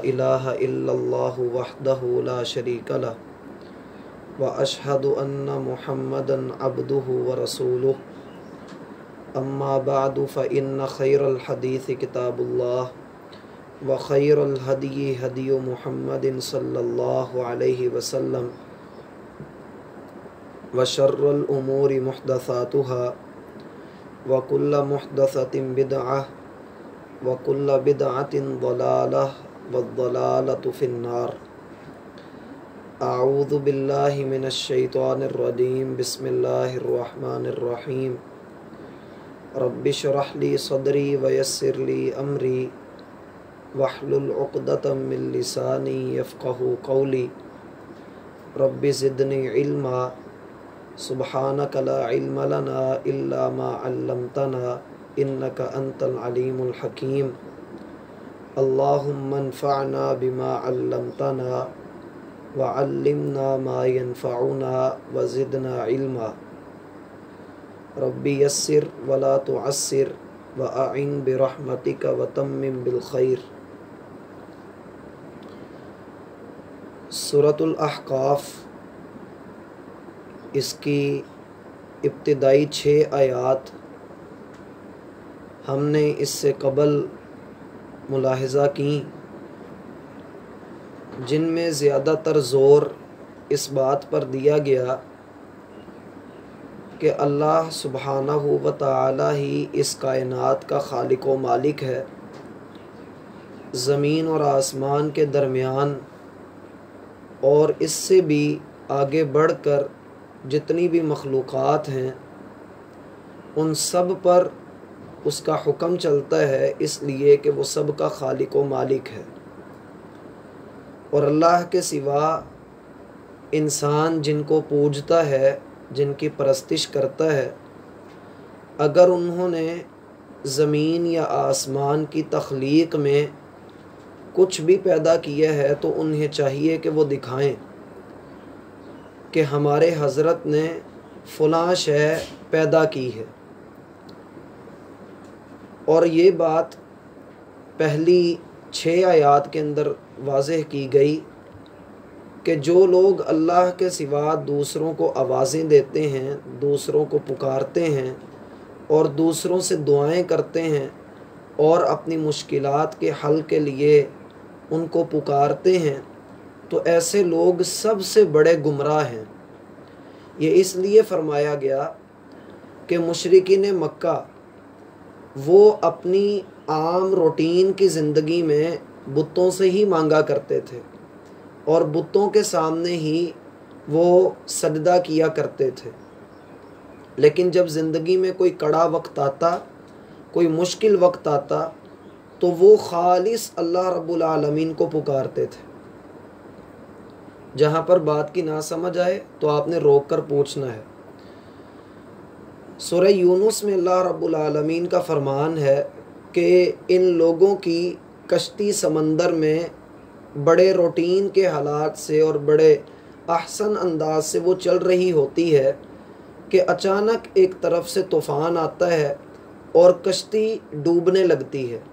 इलाहा इल्लल्लाहु वहदहु ला शरीका लह व अशहदु अन्ना मुहम्मदन अब्दुहु व रसूलुहु अम्मा बअदु फ़इन्न खैरल हदीस किताबुल्लाह व खैरल हदी हदी मुहम्मदिन सल्लल्लाहु अलैहि वसल्लम व शर्रल उमूरि मुहदसातुहा व कुल्ल मुहदसतिन बिदअह व कुल्ल बिदअतिन ज़लालह व ज़लालतु फिन्नार। अऊज़ु बिल्लाहि मिनश शैतानिर रजीम। बिस्मिल्लाहिर रहमानिर रहीम। रब्बि श्रह ली सदरी व यस्सिर ली अमरी वहलुल उक़दतम मिन लिसानी यफ़क़हू क़ौली। रब्बि ज़िदनी इल्मा सुब्हानक ला इल्म लना इल्ला मा अल्लमतना इन्नका अंतल अलीमुल हकीम। अल्लाहुम्मा अन्फ़अना बिमा अल्लमतना व अल्लिमना मा यनफ़अुना व ज़िदना इल्मा। रब्बी यस्सिर वला तुअस्सिर व अइन बिरहमतिक व तम्मिम बिल खैर। सूरतुल अहक़ाफ़, इसकी इब्तिदाई 6 आयात हमने इससे कबल मुलाहिज़ा की, जिनमें ज़्यादातर ज़ोर इस बात पर दिया गया कि अल्लाह सुब्हानहू व तआला ही इस कायनात का खालिक व मालिक है। ज़मीन और आसमान के दरमियान और इससे भी आगे बढ़कर जितनी भी मखलूक़ात हैं, उन सब पर उसका हुक्म चलता है, इसलिए कि वो सब का खालिक व मालिक है। और अल्लाह के सिवा इंसान जिनको पूजता है, जिनकी परस्तिश करता है, अगर उन्होंने ज़मीन या आसमान की तख्लीक में कुछ भी पैदा किया है तो उन्हें चाहिए कि वो दिखाएं कि हमारे हज़रत ने फ़लाँ शै पैदा की है। और ये बात पहली 6 आयात के अंदर वाज़ेह की गई कि जो लोग अल्लाह के सिवा दूसरों को आवाज़ें देते हैं, दूसरों को पुकारते हैं और दूसरों से दुआएं करते हैं और अपनी मुश्किलात के हल के लिए उनको पुकारते हैं, तो ऐसे लोग सबसे बड़े गुमराह हैं। ये इसलिए फरमाया गया कि मुशरिकीन मक्का वो अपनी आम रूटीन की ज़िंदगी में बुतों से ही मांगा करते थे और बुतों के सामने ही वो सजदा किया करते थे। लेकिन जब ज़िंदगी में कोई कड़ा वक्त आता, कोई मुश्किल वक्त आता, तो वो खालिस अल्लाह रब्बुल आलमीन को पुकारते थे। जहाँ पर बात की ना समझ आए तो आपने रोक कर पूछना है। सूरह यूनुस में अल्लाह रब्बुल आलमीन का फरमान है कि इन लोगों की कश्ती समंदर में बड़े रूटीन के हालात से और बड़े अहसन अंदाज से वो चल रही होती है कि अचानक एक तरफ से तूफ़ान आता है और कश्ती डूबने लगती है।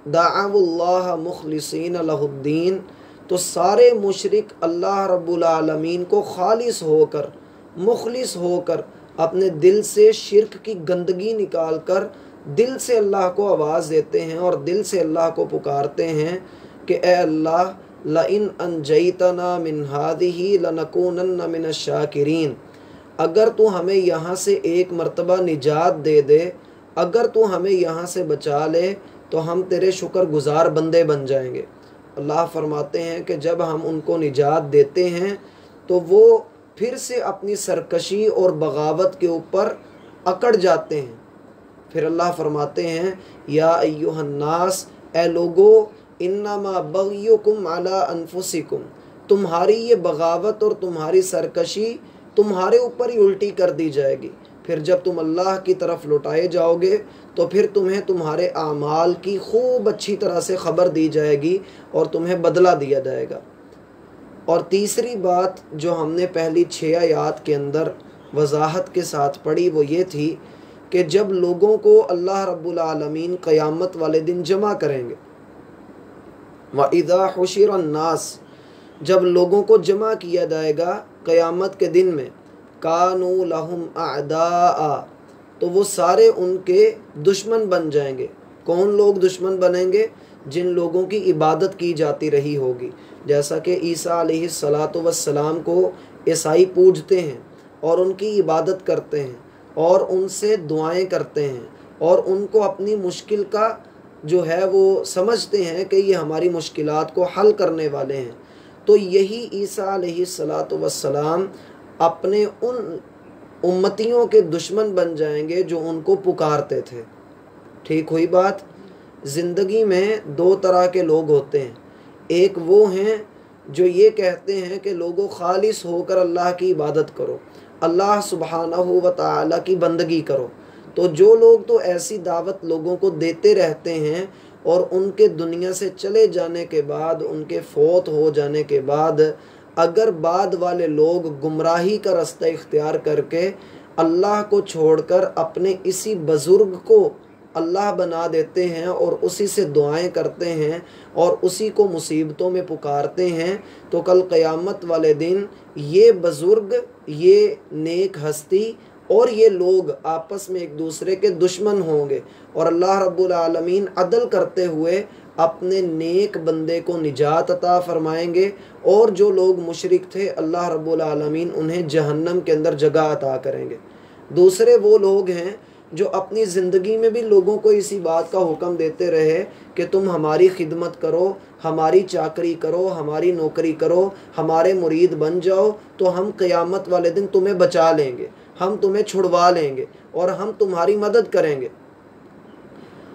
दाअवुल्लाह मुखलिसीन लहुद्दीन, तो सारे मुशरिक अल्लाह रब्बुल आलमीन को खालिस होकर, मुखलिस होकर, अपने दिल से शिर्क की गंदगी निकाल कर दिल से अल्लाह को आवाज़ देते हैं और दिल से अल्लाह को पुकारते हैं कि ए अल्लाह, लइन अंजैतना मिन हादिही लनकूनन्ना मिनश शाकिरीन, अगर तू हमें यहाँ से एक मर्तबा निजात दे दे, अगर तू हमें यहाँ से बचा ले, तो हम तेरे शुक्रगुजार बंदे बन जाएंगे। अल्लाह फरमाते हैं कि जब हम उनको निजात देते हैं तो वो फिर से अपनी सरकशी और बगावत के ऊपर अकड़ जाते हैं। फिर अल्लाह फरमाते हैं, या अय्युहन्नास, ए लोगो, इन्नमा बग़युकुम अला अनफुसिकुम, तुम्हारी ये बगावत और तुम्हारी सरकशी तुम्हारे ऊपर ही उल्टी कर दी जाएगी। फिर जब तुम अल्लाह की तरफ लौटाए जाओगे तो फिर तुम्हें तुम्हारे आमाल की खूब अच्छी तरह से ख़बर दी जाएगी और तुम्हें बदला दिया जाएगा। और तीसरी बात जो हमने पहली 6 आयात के अंदर वजाहत के साथ पढ़ी वो ये थी कि जब लोगों को अल्लाह रब्बुल आलमीन क़यामत वाले दिन जमा करेंगे व इज़ा हुशिर अन्नास, जब लोगों को जमा किया जाएगा क़यामत के दिन में, कानू लहुम अअदा, तो वो सारे उनके दुश्मन बन जाएंगे। कौन लोग दुश्मन बनेंगे? जिन लोगों की इबादत की जाती रही होगी। जैसा कि ईसा अलैहिस्सलातु वस्सलाम को ईसाई पूजते हैं और उनकी इबादत करते हैं और उनसे दुआएं करते हैं और उनको अपनी मुश्किल का जो है वो समझते हैं कि ये हमारी मुश्किलात को हल करने वाले हैं, तो यही ईसा अलैहिस्सलातु वस्सलाम अपने उन उम्मतियों के दुश्मन बन जाएंगे जो उनको पुकारते थे। ठीक हुई बात। ज़िंदगी में दो तरह के लोग होते हैं। एक वो हैं जो ये कहते हैं कि लोगों खालिस होकर अल्लाह की इबादत करो, अल्लाह सुब्हानहू व तआला की बंदगी करो। तो जो लोग तो ऐसी दावत लोगों को देते रहते हैं और उनके दुनिया से चले जाने के बाद, उनके फौत हो जाने के बाद, अगर बाद वाले लोग गुमराही का रास्ता इख्तियार करके अल्लाह को छोड़कर अपने इसी बुज़ुर्ग को अल्लाह बना देते हैं और उसी से दुआएं करते हैं और उसी को मुसीबतों में पुकारते हैं, तो कल क़यामत वाले दिन ये बुज़ुर्ग, ये नेक हस्ती और ये लोग आपस में एक दूसरे के दुश्मन होंगे और अल्लाह रब्बुल आलमीन अदल करते हुए अपने नेक बंदे को निजात अता फरमाएंगे और जो लोग मुशरिक थे अल्लाह रब्बुल आलमीन उन्हें जहन्नम के अंदर जगह अता करेंगे। दूसरे वो लोग हैं जो अपनी ज़िंदगी में भी लोगों को इसी बात का हुक्म देते रहे कि तुम हमारी खिदमत करो, हमारी चाकरी करो, हमारी नौकरी करो, हमारे मुरीद बन जाओ, तो हम क़यामत वाले दिन तुम्हें बचा लेंगे, हम तुम्हें छुड़वा लेंगे और हम तुम्हारी मदद करेंगे।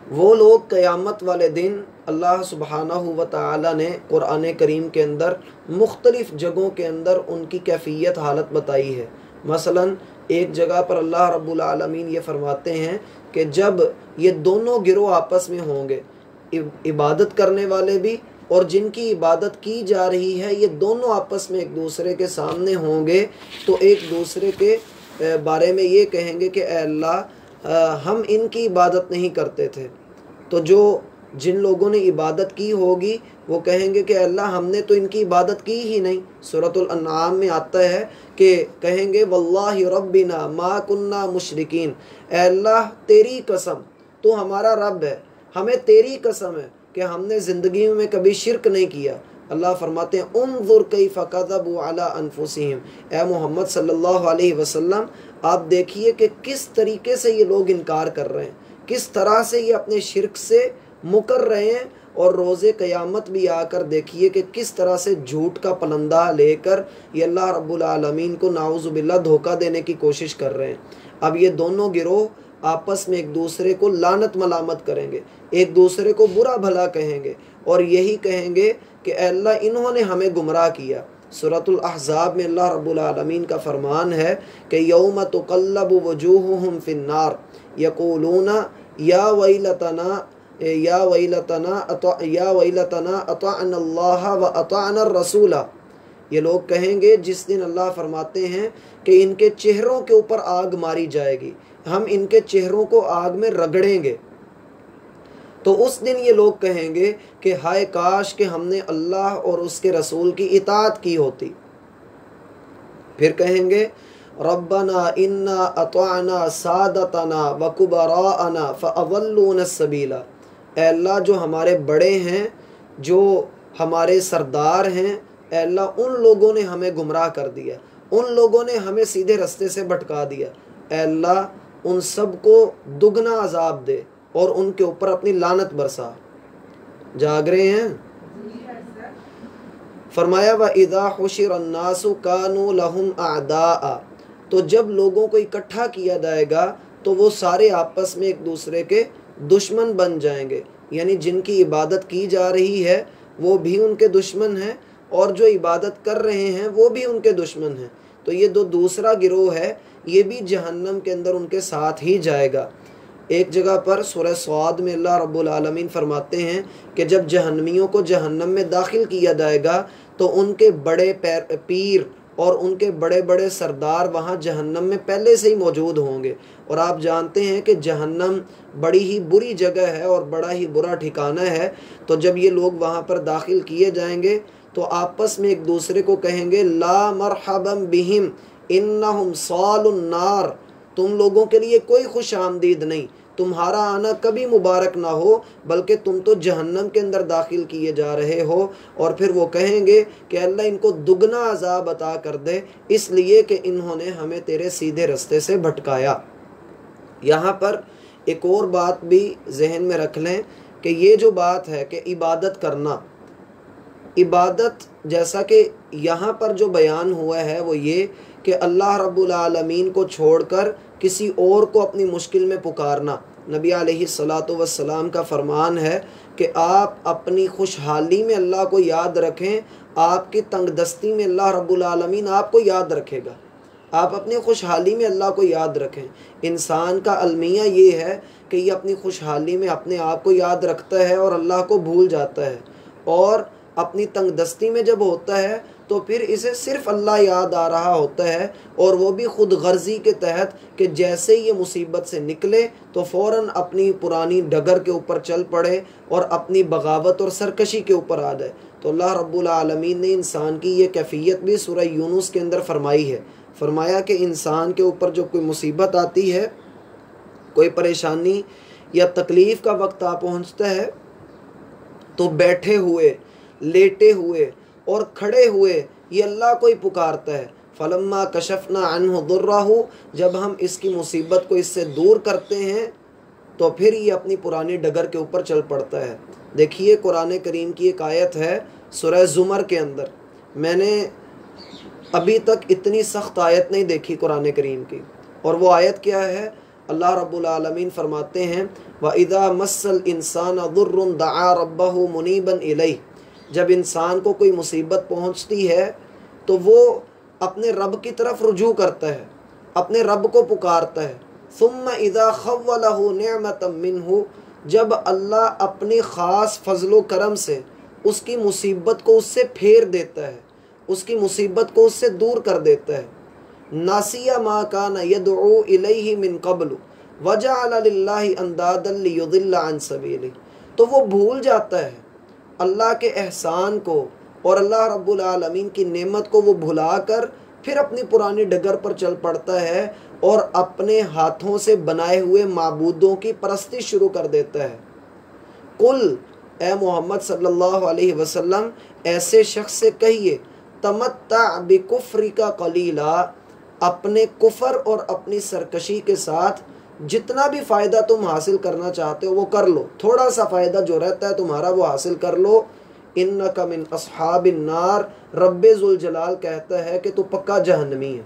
वो लोग क़यामत वाले दिन अल्लाह सुब्हानहू व तआला ने कुरान करीम के अंदर मुख्तलिफ़ जगहों के अंदर उनकी कैफियत हालत बताई है। मसलन एक जगह पर अल्लाह रब्बुल आलमीन ये फरमाते हैं कि जब ये दोनों गिरोह आपस में होंगे, इबादत करने वाले भी और जिनकी इबादत की जा रही है, ये दोनों आपस में एक दूसरे के सामने होंगे, तो एक दूसरे के बारे में ये कहेंगे कि ऐ अल्लाह हम इनकी इबादत नहीं करते थे। तो जो जिन लोगों ने इबादत की होगी वो कहेंगे कि अल्लाह हमने तो इनकी इबादत की ही नहीं। सूरतुल अन्आम में आता है कि कहेंगे वल्लाहि रब्बिना मा कुन्ना मुशरिकीन, अल्लाह तेरी कसम, तो हमारा रब है, हमें तेरी कसम है कि हमने ज़िंदगी में कभी शिरक नहीं किया। अल्लाह फरमाते हैं उन्ज़ुर कैफ़ कज़बू अला अनफुसिहिम, ए मोहम्मद सल्लल्लाहु अलैहि वसल्लम आप देखिए कि किस तरीके से ये लोग इनकार कर रहे हैं, किस तरह से ये अपने शिरक से मुकर रहे हैं, और रोज़े क़यामत भी आकर देखिए कि किस तरह से झूठ का पलंदा लेकर ये अल्लाह रब्बुल आलमीन को नाउज़ु बिल्लाह धोखा देने की कोशिश कर रहे हैं। अब ये दोनों गिरोह आपस में एक दूसरे को लानत मलामत करेंगे, एक दूसरे को बुरा भला कहेंगे और यही कहेंगे कि अल्लाह इन्होंने हमें गुमराह किया। सूरतुल अहज़ाब में अल्लाह रब्बुल आलमीन का फरमान है कि यौम तुक़ल्लबु वजूहुहुम फिन्नार यक़ूलूना या वैलतना या वैलतना अताअन्नाल्लाह व अताअन्नर रसूला। ये लोग कहेंगे जिस दिन अल्लाह फरमाते हैं कि इनके चेहरों के ऊपर आग मारी जाएगी, हम इनके चेहरों को आग में रगड़ेंगे। तो उस दिन ये लोग कहेंगे कि हाय काश कि हमने अल्लाह और उसके रसूल की इताअत की होती। फिर कहेंगे रब्बना इन्ना अताअना सादतना व कुबराअना फ़अज़ल्लूना सबीला, अल्लाह जो हमारे बड़े हैं, जो हमारे सरदार हैं, अल्लाह उन लोगों ने हमें गुमराह कर दिया, उन लोगों ने हमें सीधे रास्ते से भटका दिया। अल्लाह उन सब को दुगना अजाब दे और उनके ऊपर अपनी लानत बरसा। जाग रहे हैं? फरमाया व इज़ा हुशिरन्नासु कानू लहुम अअदा, तो जब लोगों को इकट्ठा किया जाएगा तो वो सारे आपस में एक दूसरे के दुश्मन बन जाएंगे। यानी जिनकी इबादत की जा रही है वो भी उनके दुश्मन हैं और जो इबादत कर रहे हैं वो भी उनके दुश्मन हैं। तो ये दूसरा गिरोह है, ये भी जहन्नम के अंदर उनके साथ ही जाएगा। एक जगह पर सूरह स्वाद में अल्लाह रब्बुल आलमीन फरमाते हैं कि जब जहन्नमियों को जहन्नम में दाखिल किया जाएगा तो उनके बड़े पीर और उनके बड़े बड़े सरदार वहाँ जहन्नम में पहले से ही मौजूद होंगे। और आप जानते हैं कि जहन्नम बड़ी ही बुरी जगह है और बड़ा ही बुरा ठिकाना है। तो जब ये लोग वहाँ पर दाखिल किए जाएंगे तो आपस में एक दूसरे को कहेंगे ला मरहबम बिहिम इन्नहुम सालुन नार, तुम लोगों के लिए कोई खुश आमदीद नहीं, तुम्हारा आना कभी मुबारक ना हो, बल्कि तुम तो जहन्नम के अंदर दाखिल किए जा रहे हो। और फिर वो कहेंगे कि अल्लाह इनको दुगना अजाब अता कर दे, इसलिए कि इन्होंने हमें तेरे सीधे रास्ते से भटकाया। यहाँ पर एक और बात भी जहन में रख लें कि ये जो बात है कि इबादत करना, इबादत जैसा कि यहाँ पर जो बयान हुआ है वो ये कि अल्लाह रब्बुल आलमीन को छोड़कर किसी और को अपनी मुश्किल में पुकारना। नबी अलैहिस्सलातु वस्सलाम का फरमान है कि आप अपनी खुशहाली में अल्लाह को याद रखें, आपकी तंगदस्ती में अल्लाह रब्बुल आलमीन आपको याद रखेगा। आप अपनी खुशहाली में अल्लाह को याद रखें। इंसान का अलमिया ये है कि ये अपनी खुशहाली में अपने आप को याद रखता है और अल्लाह को भूल जाता है, और अपनी तंगदस्ती में जब होता है तो फिर इसे सिर्फ अल्लाह याद आ रहा होता है, और वो भी खुद गर्जी के तहत कि जैसे ही ये मुसीबत से निकले तो फ़ौरन अपनी पुरानी डगर के ऊपर चल पड़े और अपनी बगावत और सरकशी के ऊपर आ जाए। तो अल्लाह रब्बुल आलमीन ने इंसान की ये कैफियत भी सूरह यूनुस के अंदर फरमाई है। फरमाया कि इंसान के ऊपर जो कोई मुसीबत आती है, कोई परेशानी या तकलीफ़ का वक्त आ पहुँचता है, तो बैठे हुए, लेटे हुए और खड़े हुए ये अल्लाह को ही पुकारता है। फलम्मा कशफना अन्हु दुर्रहु, जब हम इसकी मुसीबत को इससे दूर करते हैं तो फिर ये अपनी पुरानी डगर के ऊपर चल पड़ता है। देखिए कुरान करीम की एक आयत है सूरह ज़ुमर के अंदर, मैंने अभी तक इतनी सख्त आयत नहीं देखी कुरान करीम की। और वो आयत क्या है? अल्लाह रब्बुल आलमीन फरमाते हैं व इज़ा मस्सल इंसान दुर्रुन दआ रब्बहु मुनीबन इलैह, जब इंसान को कोई मुसीबत पहुंचती है तो वो अपने रब की तरफ रुजू करता है, अपने रब को पुकारता है। सुम्मा इज़ा खव्वलहु निअमतम मिन्हु, जब अल्लाह अपनी ख़ास फजलो करम से उसकी मुसीबत को उससे फेर देता है, उसकी मुसीबत को उससे दूर कर देता है। नासिया मा काना यदउ इलैहि मिन क़ब्लु वजअल लिल्लाहि अंदादन लियुदिल्ला अन सबीलिही, तो वो भूल जाता है अल्लाह के एहसान को और अल्लाह रब्बुल आलमीन की नेमत को वो भुलाकर फिर अपनी पुरानी डगर पर चल पड़ता है और अपने हाथों से बनाए हुए माबूदों की परस्ती शुरू कर देता है। कुल ए मोहम्मद सल्लल्लाहु अलैहि वसल्लम ऐसे शख्स से कहिए तमत्ता बिकुफ्रिका कलीला, अपने कुफर और अपनी सरकशी के साथ जितना भी फ़ायदा तुम हासिल करना चाहते हो वो कर लो, थोड़ा सा फ़ायदा जो रहता है तुम्हारा वो हासिल कर लो। इन्नका मिन अस्हाबिन नार, रब्बे जुल जलाल कहता है कि तू पक्का जहन्नमी है।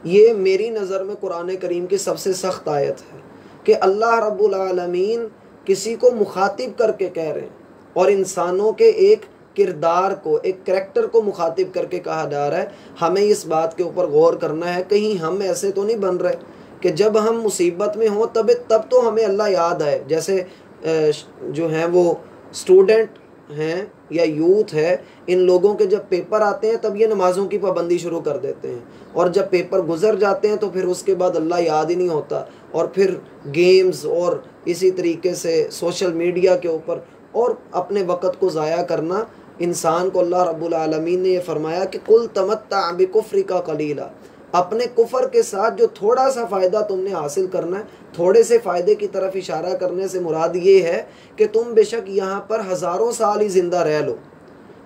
ये मेरी नज़र में कुरान करीम की सबसे सख्त आयत है कि अल्लाह रब्बुल आलमीन किसी को मुखातिब करके कह रहे हैं, और इंसानों के एक किरदार को, एक करैक्टर को मुखातिब करके कहा जा रहा है। हमें इस बात के ऊपर गौर करना है, कहीं हम ऐसे तो नहीं बन रहे कि जब हम मुसीबत में हों तब तो हमें अल्लाह याद आए। जैसे जो हैं वो स्टूडेंट हैं या यूथ है, इन लोगों के जब पेपर आते हैं तब ये नमाज़ों की पाबंदी शुरू कर देते हैं, और जब पेपर गुजर जाते हैं तो फिर उसके बाद अल्लाह याद ही नहीं होता, और फिर गेम्स और इसी तरीके से सोशल मीडिया के ऊपर और अपने वक़्त को ज़ाया करना। इंसान को अल्लाह रब्बुल आलमीन ने ये फरमाया कि कुल तमत्ता बिकुफ्रिका कलीला, अपने कुफर के साथ जो थोड़ा सा फ़ायदा तुमने हासिल करना है, थोड़े से फ़ायदे की तरफ इशारा करने से मुराद ये है कि तुम बेशक यहाँ पर हज़ारों साल ही ज़िंदा रह लो।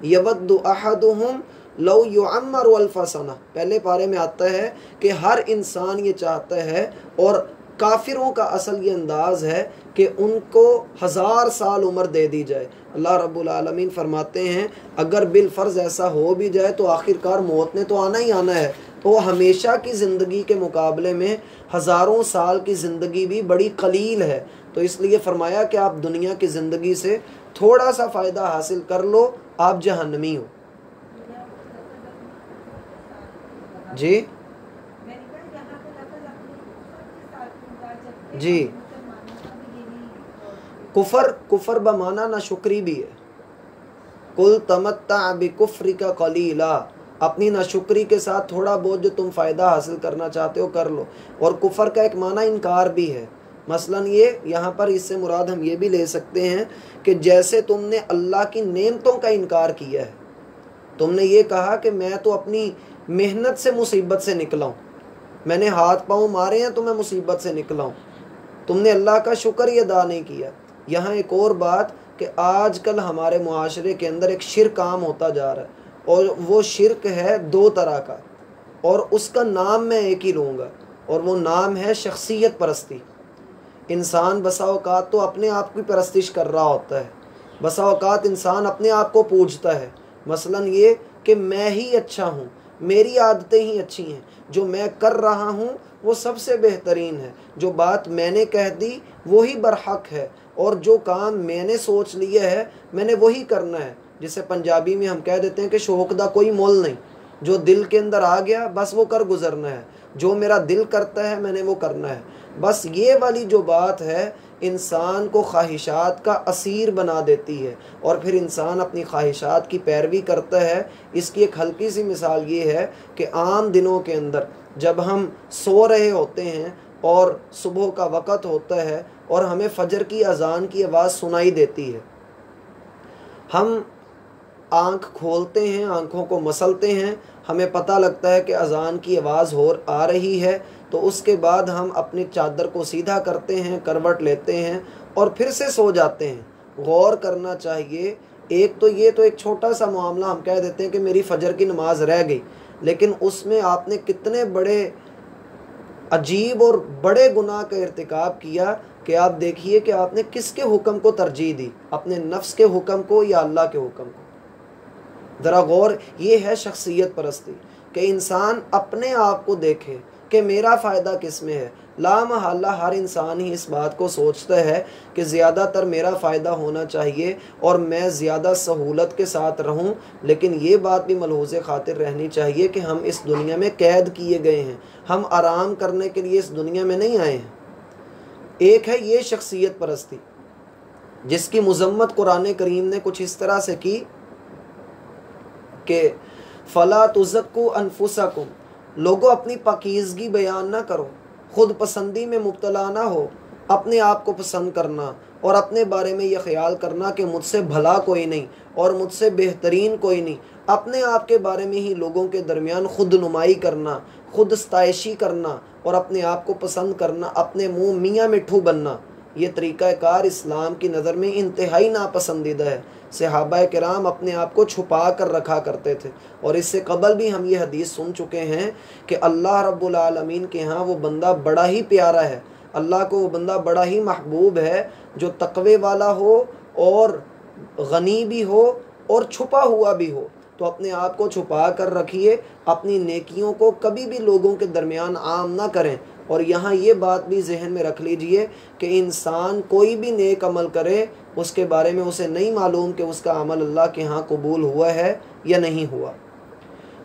यवद्दु अहदुहुम लौ युअम्मरु अल्फ़ सना, पहले पारे में आता है कि हर इंसान ये चाहता है, और काफिरों का असल ये अंदाज़ है कि उनको 1000 साल उम्र दे दी जाए। अल्लाह रब्बुल आलमीन फरमाते हैं अगर बिलफ़र्ज़ ऐसा हो भी जाए तो आखिरकार मौत ने तो आना ही आना है, तो हमेशा की ज़िंदगी के मुकाबले में हज़ारों साल की ज़िंदगी भी बड़ी कलील है। तो इसलिए फ़रमाया कि आप दुनिया की ज़िंदगी से थोड़ा सा फ़ायदा हासिल कर लो, आप जहन्नमी हो। जी जी, कुफर बमाना ना शुक्री भी है। कुल तमत्ता बिकुफ्रिका कलीला, अपनी नाशुक्री के साथ थोड़ा बहुत जो तुम फ़ायदा हासिल करना चाहते हो कर लो। और कुफ़र का एक माना इनकार भी है। मसलन ये यहाँ पर इससे मुराद हम ये भी ले सकते हैं कि जैसे तुमने अल्लाह की नेमतों का इनकार किया है, तुमने ये कहा कि मैं तो अपनी मेहनत से मुसीबत से निकला हूँ, मैंने हाथ पाँव मारे हैं तो मैं मुसीबत से निकला हूँ, तुमने अल्लाह का शुक्र ही अदा नहीं किया। यहाँ एक और बात कि आजकल हमारे मुआशरे के अंदर एक शिर्क आम होता जा रहा है, और वो शिर्क है दो तरह का, और उसका नाम मैं एक ही लूँगा, और वो नाम है शख्सियत परस्ती। इंसान बसा औकात तो अपने आप की परस्तिश कर रहा होता है, बसा औकात इंसान अपने आप को पूजता है। मसलन ये कि मैं ही अच्छा हूँ, मेरी आदतें ही अच्छी हैं, जो मैं कर रहा हूँ वो सबसे बेहतरीन है, जो बात मैंने कह दी वही बरहक है, और जो काम मैंने सोच लिया है मैंने वही करना है। जिसे पंजाबी में हम कह देते हैं कि शौक दा कोई मोल नहीं, जो दिल के अंदर आ गया बस वो कर गुजरना है, जो मेरा दिल करता है मैंने वो करना है। बस ये वाली जो बात है इंसान को ख्वाहिशात का असीर बना देती है, और फिर इंसान अपनी ख्वाहिशात की पैरवी करता है। इसकी एक हल्की सी मिसाल ये है कि आम दिनों के अंदर जब हम सो रहे होते हैं और सुबह का वक़्त होता है और हमें फजर की अजान की आवाज़ सुनाई देती है, हम आँख खोलते हैं, आँखों को मसलते हैं, हमें पता लगता है कि अजान की आवाज़ आ रही है, तो उसके बाद हम अपनी चादर को सीधा करते हैं, करवट लेते हैं और फिर से सो जाते हैं। गौर करना चाहिए, एक तो ये तो एक छोटा सा मामला, हम कह देते हैं कि मेरी फजर की नमाज रह गई, लेकिन उसमें आपने कितने बड़े अजीब और बड़े गुनाह का इर्तिकाब किया कि आप देखिए कि आपने किसके हुक्म को तरजीह दी, अपने नफ्स के हुक्म को या अल्लाह के हुक्म को। ज़रा गौर, ये है शख्सियत परस्ती कि इंसान अपने आप को देखे कि मेरा फ़ायदा किस में है। लामहल्ला हर इंसान ही इस बात को सोचता है कि ज़्यादातर मेरा फ़ायदा होना चाहिए और मैं ज़्यादा सहूलत के साथ रहूं, लेकिन ये बात भी मलहूज़े खातिर रहनी चाहिए कि हम इस दुनिया में कैद किए गए हैं, हम आराम करने के लिए इस दुनिया में नहीं आए हैं। एक है ये शख्सियत परस्ती जिसकी मुज़म्मत कुरान करीम ने कुछ इस तरह से की कि फ़ला तुज़क्कू अनफुसकुम, लोगों अपनी पाकीज़गी बयान ना करो, ख़ुद पसंदी में मुब्तला ना हो, अपने आप को पसंद करना और अपने बारे में यह ख्याल करना कि मुझसे भला कोई नहीं और मुझसे बेहतरीन कोई नहीं, अपने आप के बारे में ही लोगों के दरमियान ख़ुद नुमाई करना, ख़ुद स्ताइशी करना और अपने आप को पसंद करना, अपने मुँह मियाँ मिट्ठू बनना, ये तरीक़ाकार इस्लाम की नज़र में इंतहाई नापसंदीदा है। सहाबा किराम अपने आप को छुपा कर रखा करते थे, और इससे कबल भी हम ये हदीस सुन चुके हैं कि अल्लाह रब्बुल आलमीन के यहाँ वो बंदा बड़ा ही प्यारा है, अल्लाह को वो बंदा बड़ा ही महबूब है जो तक़वे वाला हो और गनी भी हो और छुपा हुआ भी हो। तो अपने आप को छुपा कर रखिए, अपनी नेकियों को कभी भी लोगों के दरमियान आम ना करें। और यहाँ ये बात भी जहन में रख लीजिए कि इंसान कोई भी नेक अमल करे, उसके बारे में उसे नहीं मालूम कि उसका अमल अल्लाह के यहाँ कबूल हुआ है या नहीं हुआ।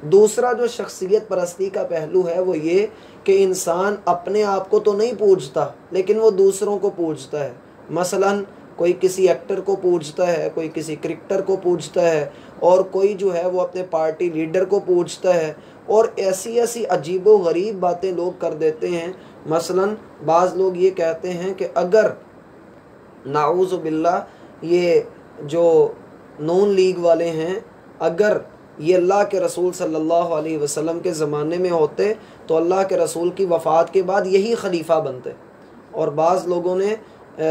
दूसरा जो शख्सियत परस्ती का पहलू है वो ये कि इंसान अपने आप को तो नहीं पूजता, लेकिन वो दूसरों को पूजता है। मसलन कोई किसी एक्टर को पूजता है, कोई किसी क्रिकेटर को पूजता है, और कोई जो है वो अपने पार्टी लीडर को पूजता है, और ऐसी ऐसी अजीबो गरीब बातें लोग कर देते हैं। मसलन बाज़ लोग ये कहते हैं कि अगर नाऊज़ु बिल्लाह ये जो नून लीग वाले हैं, अगर ये अल्लाह के रसूल सल्लल्लाहु अलैहि वसल्लम के ज़माने में होते तो अल्लाह के रसूल की वफ़ात के बाद यही खलीफा बनते। और बाज़ लोगों ने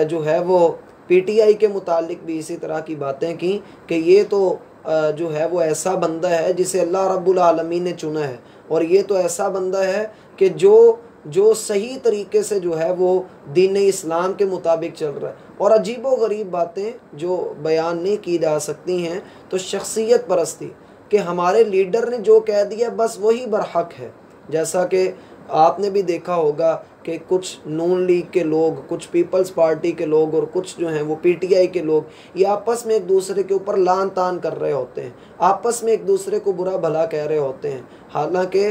जो है वो पीटीआई के मुतालिक भी इसी तरह की बातें की कि ये तो जो है वो ऐसा बंदा है जिसे अल्लाह रब्बुल आलमीन ने चुना है, और ये तो ऐसा बंदा है कि जो सही तरीके से जो है वो दीन इस्लाम के मुताबिक चल रहा है, और अजीबो गरीब बातें जो बयान नहीं की जा सकती हैं। तो शख्सियत परस्ती कि हमारे लीडर ने जो कह दिया बस वही बरहक है। जैसा कि आपने भी देखा होगा कि कुछ नून लीग के लोग, कुछ पीपल्स पार्टी के लोग और कुछ जो हैं वो पीटीआई के लोग, ये आपस में एक दूसरे के ऊपर लान तान कर रहे होते हैं, आपस में एक दूसरे को बुरा भला कह रहे होते हैं। हालांकि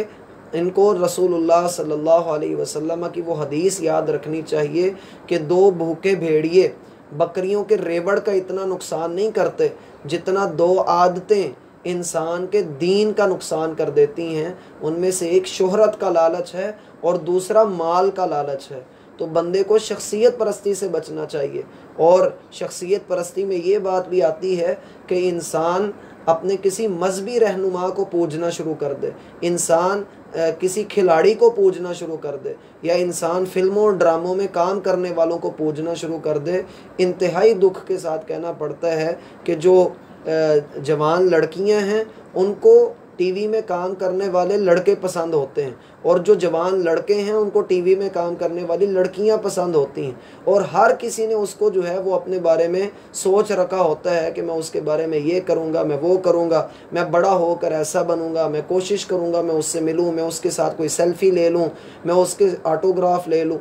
इनको रसूलुल्लाह सल्लल्लाहु अलैहि वसल्लम की वो हदीस याद रखनी चाहिए कि दो भूखे भेड़िए बकरियों के रेवड़ का इतना नुकसान नहीं करते जितना दो आदतें इंसान के दीन का नुकसान कर देती हैं। उनमें से एक शोहरत का लालच है और दूसरा माल का लालच है। तो बंदे को शख्सियत परस्ती से बचना चाहिए। और शख्सियत परस्ती में ये बात भी आती है कि इंसान अपने किसी मजहबी रहनुमा को पूजना शुरू कर दे, इंसान किसी खिलाड़ी को पूजना शुरू कर दे, या इंसान फिल्मों और ड्रामों में काम करने वालों को पूजना शुरू कर दे। इंतहाई दुख के साथ कहना पड़ता है कि जो जवान लड़कियां हैं उनको टीवी में काम करने वाले लड़के पसंद होते हैं, और जो जवान लड़के हैं उनको टीवी में काम करने वाली लड़कियां पसंद होती हैं। और हर किसी ने उसको जो है वो अपने बारे में सोच रखा होता है कि मैं उसके बारे में ये करूँगा, मैं वो करूँगा, मैं बड़ा होकर ऐसा बनूँगा, मैं कोशिश करूँगा मैं उससे मिलूँ, मैं उसके साथ कोई सेल्फी ले लूँ, मैं उसके ऑटोग्राफ ले लूँ।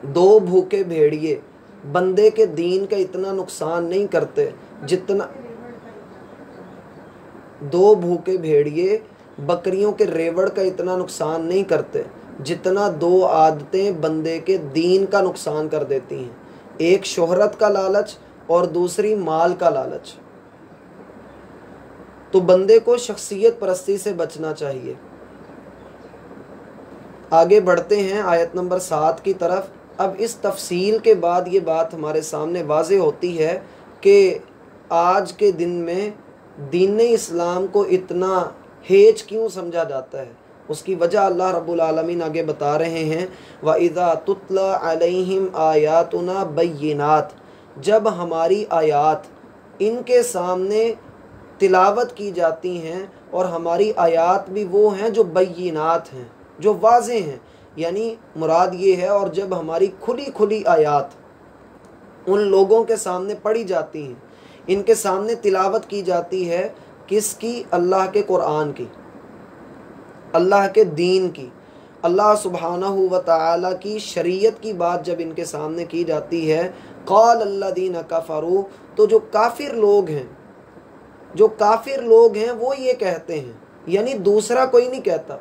दो भूखे भेड़िए बंदे के दीन का इतना नुकसान नहीं करते जितना दो भूखे भेड़िए बकरियों के रेवड़ का इतना नुकसान नहीं करते जितना दो आदतें बंदे के दीन का नुकसान कर देती हैं। एक शोहरत का लालच और दूसरी माल का लालच। तो बंदे को शख्सियत परस्ती से बचना चाहिए। आगे बढ़ते हैं आयत नंबर 7 की तरफ। अब इस तफसील के बाद ये बात हमारे सामने वाज़े होती है कि आज के दिन में दीन इस्लाम को इतना हेज क्यों समझा जाता है। उसकी वजह अल्लाह रब्बुल आलमीन आगे बता रहे हैं, व इज़ा तुतला अलैहिम आयातुना बय्यिनात, जब हमारी आयात इनके सामने तिलावत की जाती हैं, और हमारी आयात भी वो हैं जो बय्यिनात हैं, जो वाज़े हैं, यानी मुराद ये है, और जब हमारी खुली खुली आयात उन लोगों के सामने पढ़ी जाती हैं, इनके सामने तिलावत की जाती है, किसकी? अल्लाह के कुरान की, अल्लाह के दीन की, अल्लाह सुब्हानहू व तआला की शरीयत की बात जब इनके सामने की जाती है, क़ाल अल्लज़ीना कफ़रू, तो जो काफिर लोग हैं वो ये कहते हैं, यानी दूसरा कोई नहीं कहता,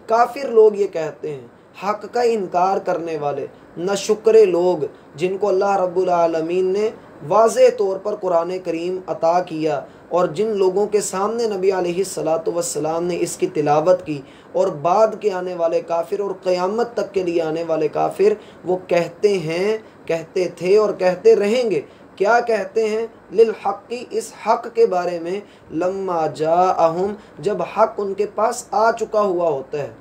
काफिर लोग ये कहते हैं, हक का इनकार करने वाले नाशुक्रे लोग, जिनको अल्लाह रब्बुल आलमीन ने वाज़े तौर पर कुरान करीम अता किया, और जिन लोगों के सामने नबी अलैहिस्सलातु वस्सलाम ने इसकी तिलावत की, और बाद के आने वाले काफिर और क़यामत तक के लिए आने वाले काफिर, वो कहते हैं, कहते थे और कहते रहेंगे। क्या कहते हैं? लिल हक़्क़ि, इस हक़ के बारे में, लम्मा जाअहुम, जब हक़ उनके पास आ चुका हुआ होता है,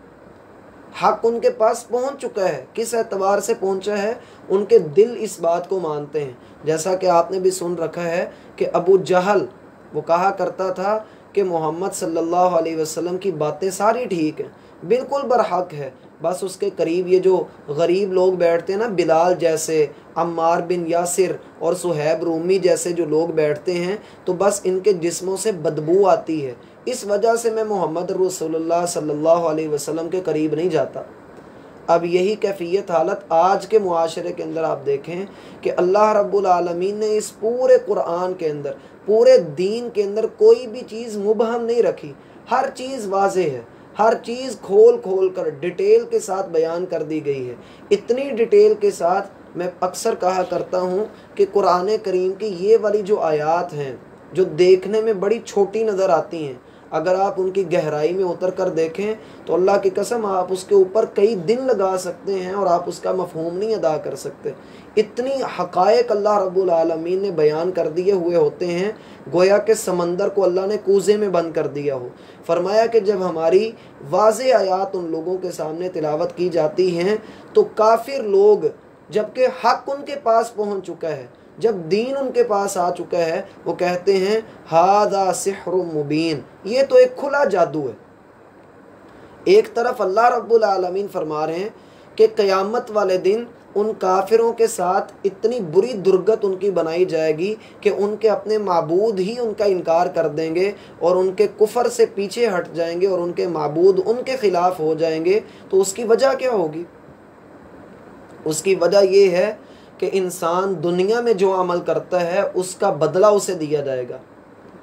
हक़ उनके पास पहुंच चुका है। किस एतबार से पहुंचा है? उनके दिल इस बात को मानते हैं। जैसा कि आपने भी सुन रखा है कि अबू जहल वो कहा करता था कि मोहम्मद सल्लल्लाहु अलैहि वसल्लम की बातें सारी ठीक हैं, बिल्कुल बरहक है, बस उसके करीब ये जो गरीब लोग बैठते हैं ना, बिलाल जैसे, अम्मार बिन यासिर और सुहैब रूमी जैसे जो लोग बैठते हैं, तो बस इनके जिस्मों से बदबू आती है, इस वजह से मैं मोहम्मद रसूलुल्लाह सल्लल्लाहु अलैहि वसल्लम के करीब नहीं जाता। अब यही कैफियत हालत आज के मुआशरे के अंदर आप देखें कि अल्लाह रब्बुल आलमीन ने इस पूरे कुरान के अंदर, पूरे दीन के अंदर कोई भी चीज़ मुबहम नहीं रखी, हर चीज़ वाज़े है, हर चीज़ खोल खोल कर डिटेल के साथ बयान कर दी गई है। इतनी डिटेल के साथ मैं अक्सर कहा करता हूँ कि कुरान करीम की ये वाली जो आयात हैं, जो देखने में बड़ी छोटी नज़र आती हैं, अगर आप उनकी गहराई में उतर कर देखें तो अल्लाह की कसम आप उसके ऊपर कई दिन लगा सकते हैं और आप उसका मफ़हूम नहीं अदा कर सकते। इतनी हक़ाइक़ अल्लाह रब्बुल आलमीन ने बयान कर दिए हुए होते हैं, गोया के समंदर को अल्लाह ने कूज़े में बंद कर दिया हो। फरमाया कि जब हमारी वाज़े आयात उन लोगों के सामने तिलावत की जाती हैं, तो काफिर लोग, जबकि हक़ उनके पास पहुँच चुका है, जब दीन उनके पास आ चुका है, वो कहते हैं हादा सिहरुम मुबीन, ये तो एक खुला जादू है। एक तरफ अल्लाह रब्बुल आलमीन फरमा रहे हैं कि क़यामत वाले दिन उन काफिरों के साथ इतनी बुरी दुर्गत उनकी बनाई जाएगी कि उनके अपने माबूद ही उनका इनकार कर देंगे और उनके कुफर से पीछे हट जाएंगे और उनके माबूद उनके ख़िलाफ़ हो जाएंगे। तो उसकी वजह क्या होगी? उसकी वजह ये है कि इंसान दुनिया में जो अमल करता है उसका बदला उसे दिया जाएगा।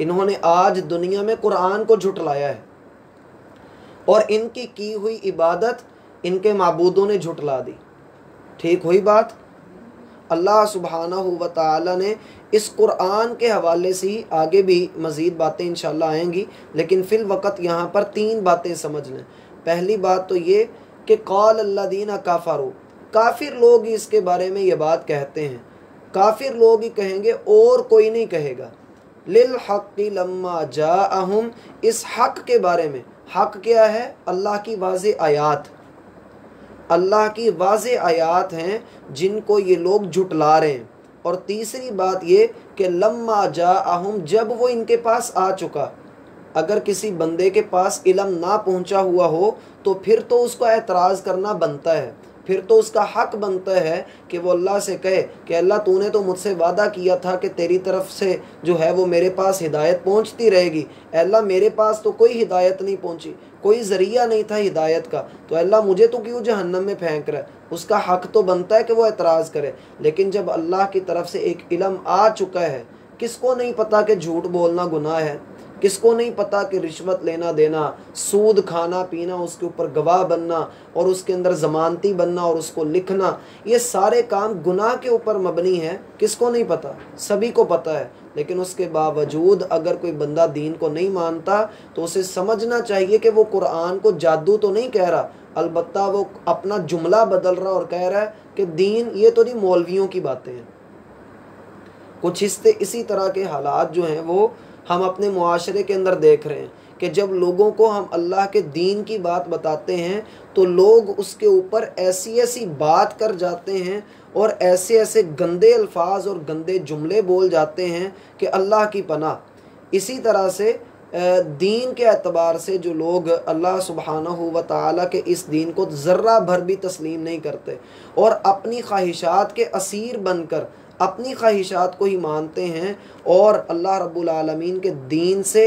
इन्होंने आज दुनिया में कुरान को झुटलाया है और इनकी की हुई इबादत इनके माबूदों ने झुटला दी। ठीक हुई बात? अल्लाह सुब्हानहू व तआला ने इस कुरान के हवाले से ही, आगे भी मज़ीद बातें इंशाअल्लाह आएंगी, लेकिन फ़िल वक़्त यहाँ पर 3 बातें समझ लें। पहली बात तो ये कि क़ाल अल्लज़ीना कफ़रू, काफिर लोग ही इसके बारे में ये बात कहते हैं, काफिर लोग ही कहेंगे और कोई नहीं कहेगा। लिल हक़्क़ि लम्मा जाअहुम, इस हक़ के बारे में, हक़ क्या है? अल्लाह की वाज़ेह आयात, अल्लाह की वाज़ेह आयात हैं जिनको ये लोग झुटला रहे हैं। और तीसरी बात ये कि लम्मा जाअहुम, जब वो इनके पास आ चुका। अगर किसी बंदे के पास इल्म ना पहुंचा हुआ हो तो फिर तो उसको एतराज़ करना बनता है, फिर तो उसका हक बनता है कि वो अल्लाह से कहे कि अल्लाह तूने तो मुझसे वादा किया था कि तेरी तरफ से जो है वो मेरे पास हिदायत पहुंचती रहेगी। अल्लाह मेरे पास तो कोई हिदायत नहीं पहुंची, कोई ज़रिया नहीं था हिदायत का, तो अल्लाह मुझे तो क्यों जहन्नम में फेंक रहा है। उसका हक तो बनता है कि वो एतराज़ करे। लेकिन जब अल्लाह की तरफ से एक इल्म आ चुका है, किसको नहीं पता कि झूठ बोलना गुनाह है, किसको नहीं पता कि रिश्वत लेना देना, सूद खाना पीना, उसके ऊपर गवाह बनना और उसके अंदर ज़मानती बनना और उसको लिखना, ये सारे काम गुनाह के ऊपर मबनी है। किसको नहीं पता? सभी को पता है। लेकिन उसके बावजूद अगर कोई बंदा दीन को नहीं मानता तो उसे समझना चाहिए कि वो कुरान को जादू तो नहीं कह रहा, अलबत्ता वो अपना जुमला बदल रहा और कह रहा है कि दीन ये तो नहीं मौलवियों की बातें हैं। कुछ इसी तरह के हालात जो हैं वो हम अपने मुआशरे के अंदर देख रहे हैं कि जब लोगों को हम अल्लाह के दीन की बात बताते हैं तो लोग उसके ऊपर ऐसी ऐसी बात कर जाते हैं और ऐसे ऐसे गंदे अल्फाज और गंदे जुमले बोल जाते हैं कि अल्लाह की पनाह। इसी तरह से दीन के एतबार से जो लोग अल्लाह सुब्हानहू व तआला के इस दीन को ज़र्रा भर भी तस्लीम नहीं करते और अपनी ख्वाहिशात के असीर बनकर अपनी ख्वाहिशात को ही मानते हैं और अल्लाह रब्बुल आलमीन के दीन से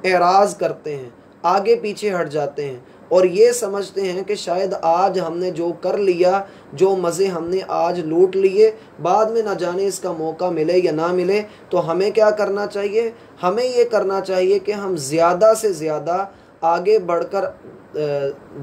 एराज़ करते हैं, आगे पीछे हट जाते हैं और ये समझते हैं कि शायद आज हमने जो कर लिया, जो मज़े हमने आज लूट लिए, बाद में ना जाने इसका मौका मिले या ना मिले। तो हमें क्या करना चाहिए? हमें ये करना चाहिए कि हम ज़्यादा से ज़्यादा आगे बढ़कर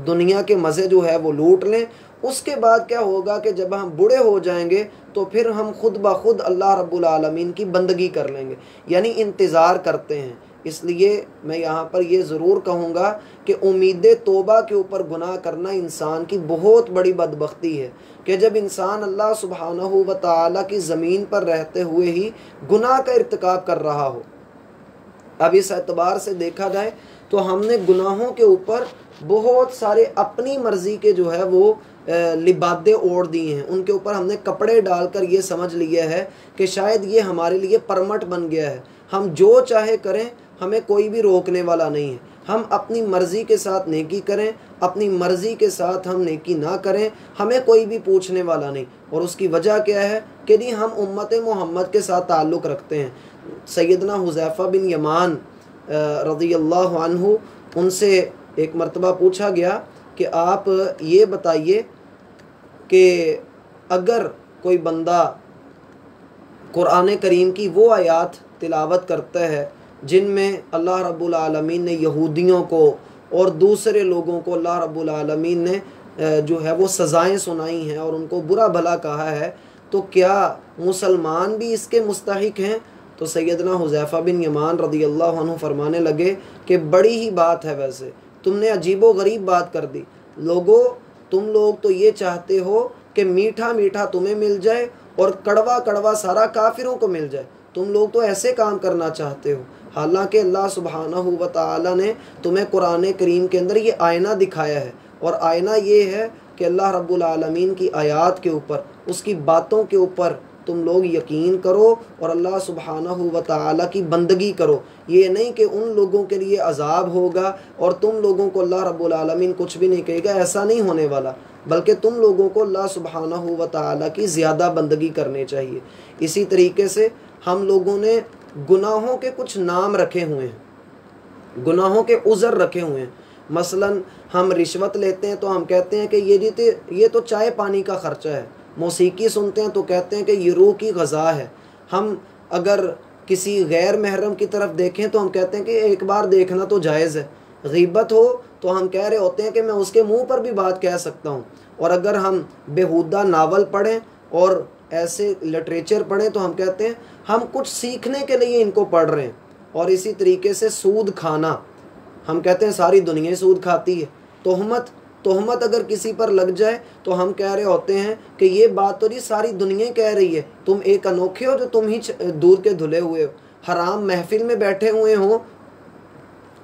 दुनिया के मज़े जो है वो लूट लें। उसके बाद क्या होगा कि जब हम बूढ़े हो जाएंगे तो फिर हम खुद ब खुद अल्लाह रब्बुल आलमीन की बंदगी कर लेंगे, यानी इंतज़ार करते हैं। इसलिए मैं यहाँ पर ये ज़रूर कहूँगा कि उम्मीद तौबा के ऊपर गुनाह करना इंसान की बहुत बड़ी बदबख्ती है कि जब इंसान अल्लाह सुब्हानहू व तआला की ज़मीन पर रहते हुए ही गुनाह का इर्तिकाब कर रहा हो। अब इस एतबार से देखा जाए तो हमने गुनाहों के ऊपर बहुत सारे अपनी मर्ज़ी के जो है वो लिबादे ओढ़ दिए हैं, उनके ऊपर हमने कपड़े डालकर ये समझ लिया है कि शायद ये हमारे लिए परमट बन गया है, हम जो चाहे करें, हमें कोई भी रोकने वाला नहीं है। हम अपनी मर्ज़ी के साथ नेकी करें, अपनी मर्ज़ी के साथ हम नेकी ना करें, हमें कोई भी पूछने वाला नहीं। और उसकी वजह क्या है कि नहीं, हम उम्मत मोहम्मद के साथ ताल्लुक़ रखते हैं। सैयदना हुज़ैफ़ा बिन यमान रज़ियल्लाहु अन्हु, उनसे एक मरतबा पूछा गया कि आप ये बताइए कि अगर कोई बंदा कुरान करीम की वो आयात तिलावत करता है जिनमें अल्लाह रब्बुल आलमीन ने यहूदियों को और दूसरे लोगों को अल्लाह रब्बुल आलमीन ने जो है वो सज़ाएं सुनाई हैं और उनको बुरा भला कहा है, तो क्या मुसलमान भी इसके मुस्तहिक हैं? तो सैयदना हुज़ैफ़ा बिन यमान रज़ियल्लाहु अन्हु फरमाने लगे कि बड़ी ही बात है, वैसे तुमने अजीबो गरीब बात कर दी। लोगों, तुम लोग तो ये चाहते हो कि मीठा मीठा तुम्हें मिल जाए और कड़वा कड़वा सारा काफिरों को मिल जाए। तुम लोग तो ऐसे काम करना चाहते हो, हालांकि अल्लाह सुब्हानहू व तआला ने तुम्हें कुरान करीम के अंदर ये आयना दिखाया है और आयना ये है कि अल्लाह रब्बुल आलमीन की आयात के ऊपर, उसकी बातों के ऊपर तुम लोग यकीन करो और अल्लाह सुब्हानहू व तआला की बंदगी करो। ये नहीं कि उन लोगों के लिए अजाब होगा और तुम लोगों को अल्लाह रब्बुल आलमीन कुछ भी नहीं कहेगा, ऐसा नहीं होने वाला, बल्कि तुम लोगों को अल्लाह सुब्हानहू व तआला की ज़्यादा बंदगी करनी चाहिए। इसी तरीके से हम लोगों ने गुनाहों के कुछ नाम रखे हुए हैं, गुनाहों के उज़र रखे हुए हैं। मसलन हम रिश्वत लेते हैं तो हम कहते हैं कि ये तो चाय पानी का ख़र्चा है। मौसीकी सुनते हैं तो कहते हैं कि ये रूह की ग़ज़ा है। हम अगर किसी गैर महरम की तरफ देखें तो हम कहते हैं कि एक बार देखना तो जायज़ है। ग़ीबत हो तो हम कह रहे होते हैं कि मैं उसके मुंह पर भी बात कह सकता हूँ। और अगर हम बेहुदा नावल पढ़ें और ऐसे लिटरेचर पढ़ें तो हम कहते हैं हम कुछ सीखने के लिए इनको पढ़ रहे हैं। और इसी तरीके से सूद खाना, हम कहते हैं सारी दुनिया सूद खाती है। तोहमत अगर किसी पर लग जाए तो हम कह रहे होते हैं कि ये बात तो नहीं सारी दुनिया कह रही है, तुम एक अनोखे हो जो तुम ही दूध के धुले हुए हो, हराम महफिल में बैठे हुए हो।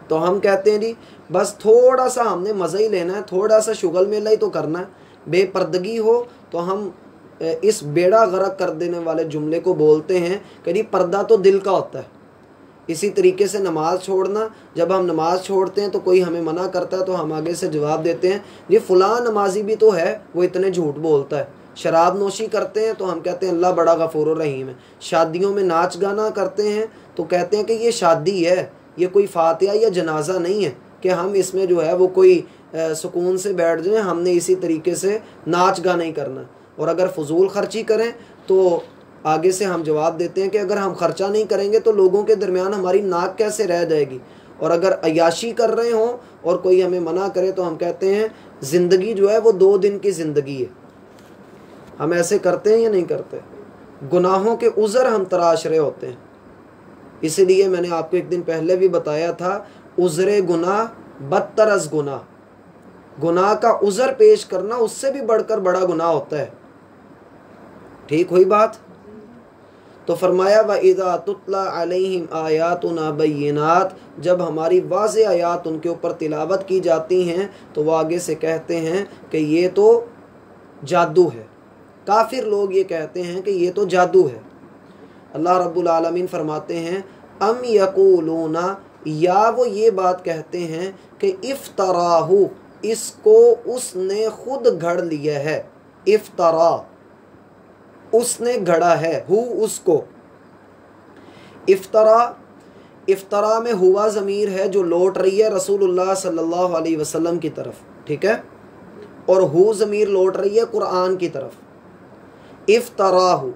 तो हम कहते हैं जी बस थोड़ा सा हमने मज़ा ही लेना है, थोड़ा सा शुगल मेला ही तो करना है, बेपर्दगी हो तो हम इस बेड़ा गर्क कर देने वाले जुमले को बोलते हैं कि जी पर्दा तो दिल का होता है। इसी तरीके से नमाज़ छोड़ना, जब हम नमाज़ छोड़ते हैं तो कोई हमें मना करता है तो हम आगे से जवाब देते हैं ये फ़लाँ नमाजी भी तो है, वो इतने झूठ बोलता है। शराब नोशी करते हैं तो हम कहते हैं अल्लाह बड़ा गफूर रहीम है। शादियों में नाच गाना करते हैं तो कहते हैं कि ये शादी है, ये कोई फातिहा या जनाजा नहीं है कि हम इसमें जो है वो कोई सुकून से बैठ जाएं। हमने इसी तरीके से नाच गाना ही करना। और अगर फजूल खर्ची करें तो आगे से हम जवाब देते हैं कि अगर हम खर्चा नहीं करेंगे तो लोगों के दरमियान हमारी नाक कैसे रह जाएगी। और अगर अयाशी कर रहे हों और कोई हमें मना करे तो हम कहते हैं ज़िंदगी जो है वो 2 दिन की ज़िंदगी है। हम ऐसे करते हैं या नहीं करते? गुनाहों के उज़र हम तराश रहे होते हैं। इसीलिए मैंने आपको एक दिन पहले भी बताया था, उज़रे गुनाह बदतर अज़ गुनाह, गुनाह का उज़र पेश करना उससे भी बढ़कर बड़ा गुनाह होता है। ठीक हुई बात? तो फरमाया व इज़ा तुतला अलैहिम आयातुना बय्यिनात, जब हमारी वाज़ेह आयात उनके ऊपर तिलावत की जाती हैं तो वो आगे से कहते हैं कि ये तो जादू है। काफिर लोग ये कहते हैं कि ये तो जादू है। अल्लाह रब्बुल आलमीन फरमाते हैं अम यकूलूना, या वो ये बात कहते हैं कि इफ्तराहु, इसको उसने खुद घड़ लिया है। इफ्तरा, उसने घड़ा है, हु उसको। इफ्तरा में हुआ ज़मीर है जो लौट रही है रसूलुल्लाह सल्लल्लाहु अलैहि वसल्लम की तरफ, ठीक है, और हु ज़मीर लौट रही है कुरान की तरफ। इफ्तराहु,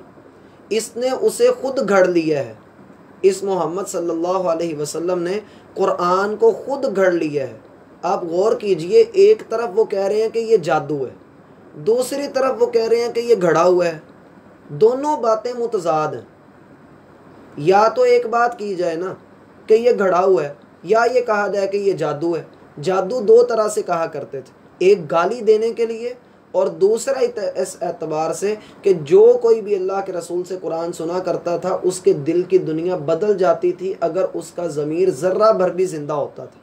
इसने उसे खुद घड़ लिया है। इस मोहम्मद सल्लल्लाहु अलैहि वसल्लम ने कुरान को खुद घड़ लिया है। आप गौर कीजिए, एक तरफ वो कह रहे हैं कि ये जादू है, दूसरी तरफ वो कह रहे हैं कि ये घड़ा हुआ है। दोनों बातें मुतजाद हैं। या तो एक बात की जाए ना कि ये घड़ा हुआ है, या ये कहा जाए कि ये जादू है। जादू 2 तरह से कहा करते थे, एक गाली देने के लिए और दूसरा इस एतबार से कि जो कोई भी अल्लाह के रसूल से कुरान सुना करता था उसके दिल की दुनिया बदल जाती थी अगर उसका ज़मीर ज़र्रा भर भी ज़िंदा होता था।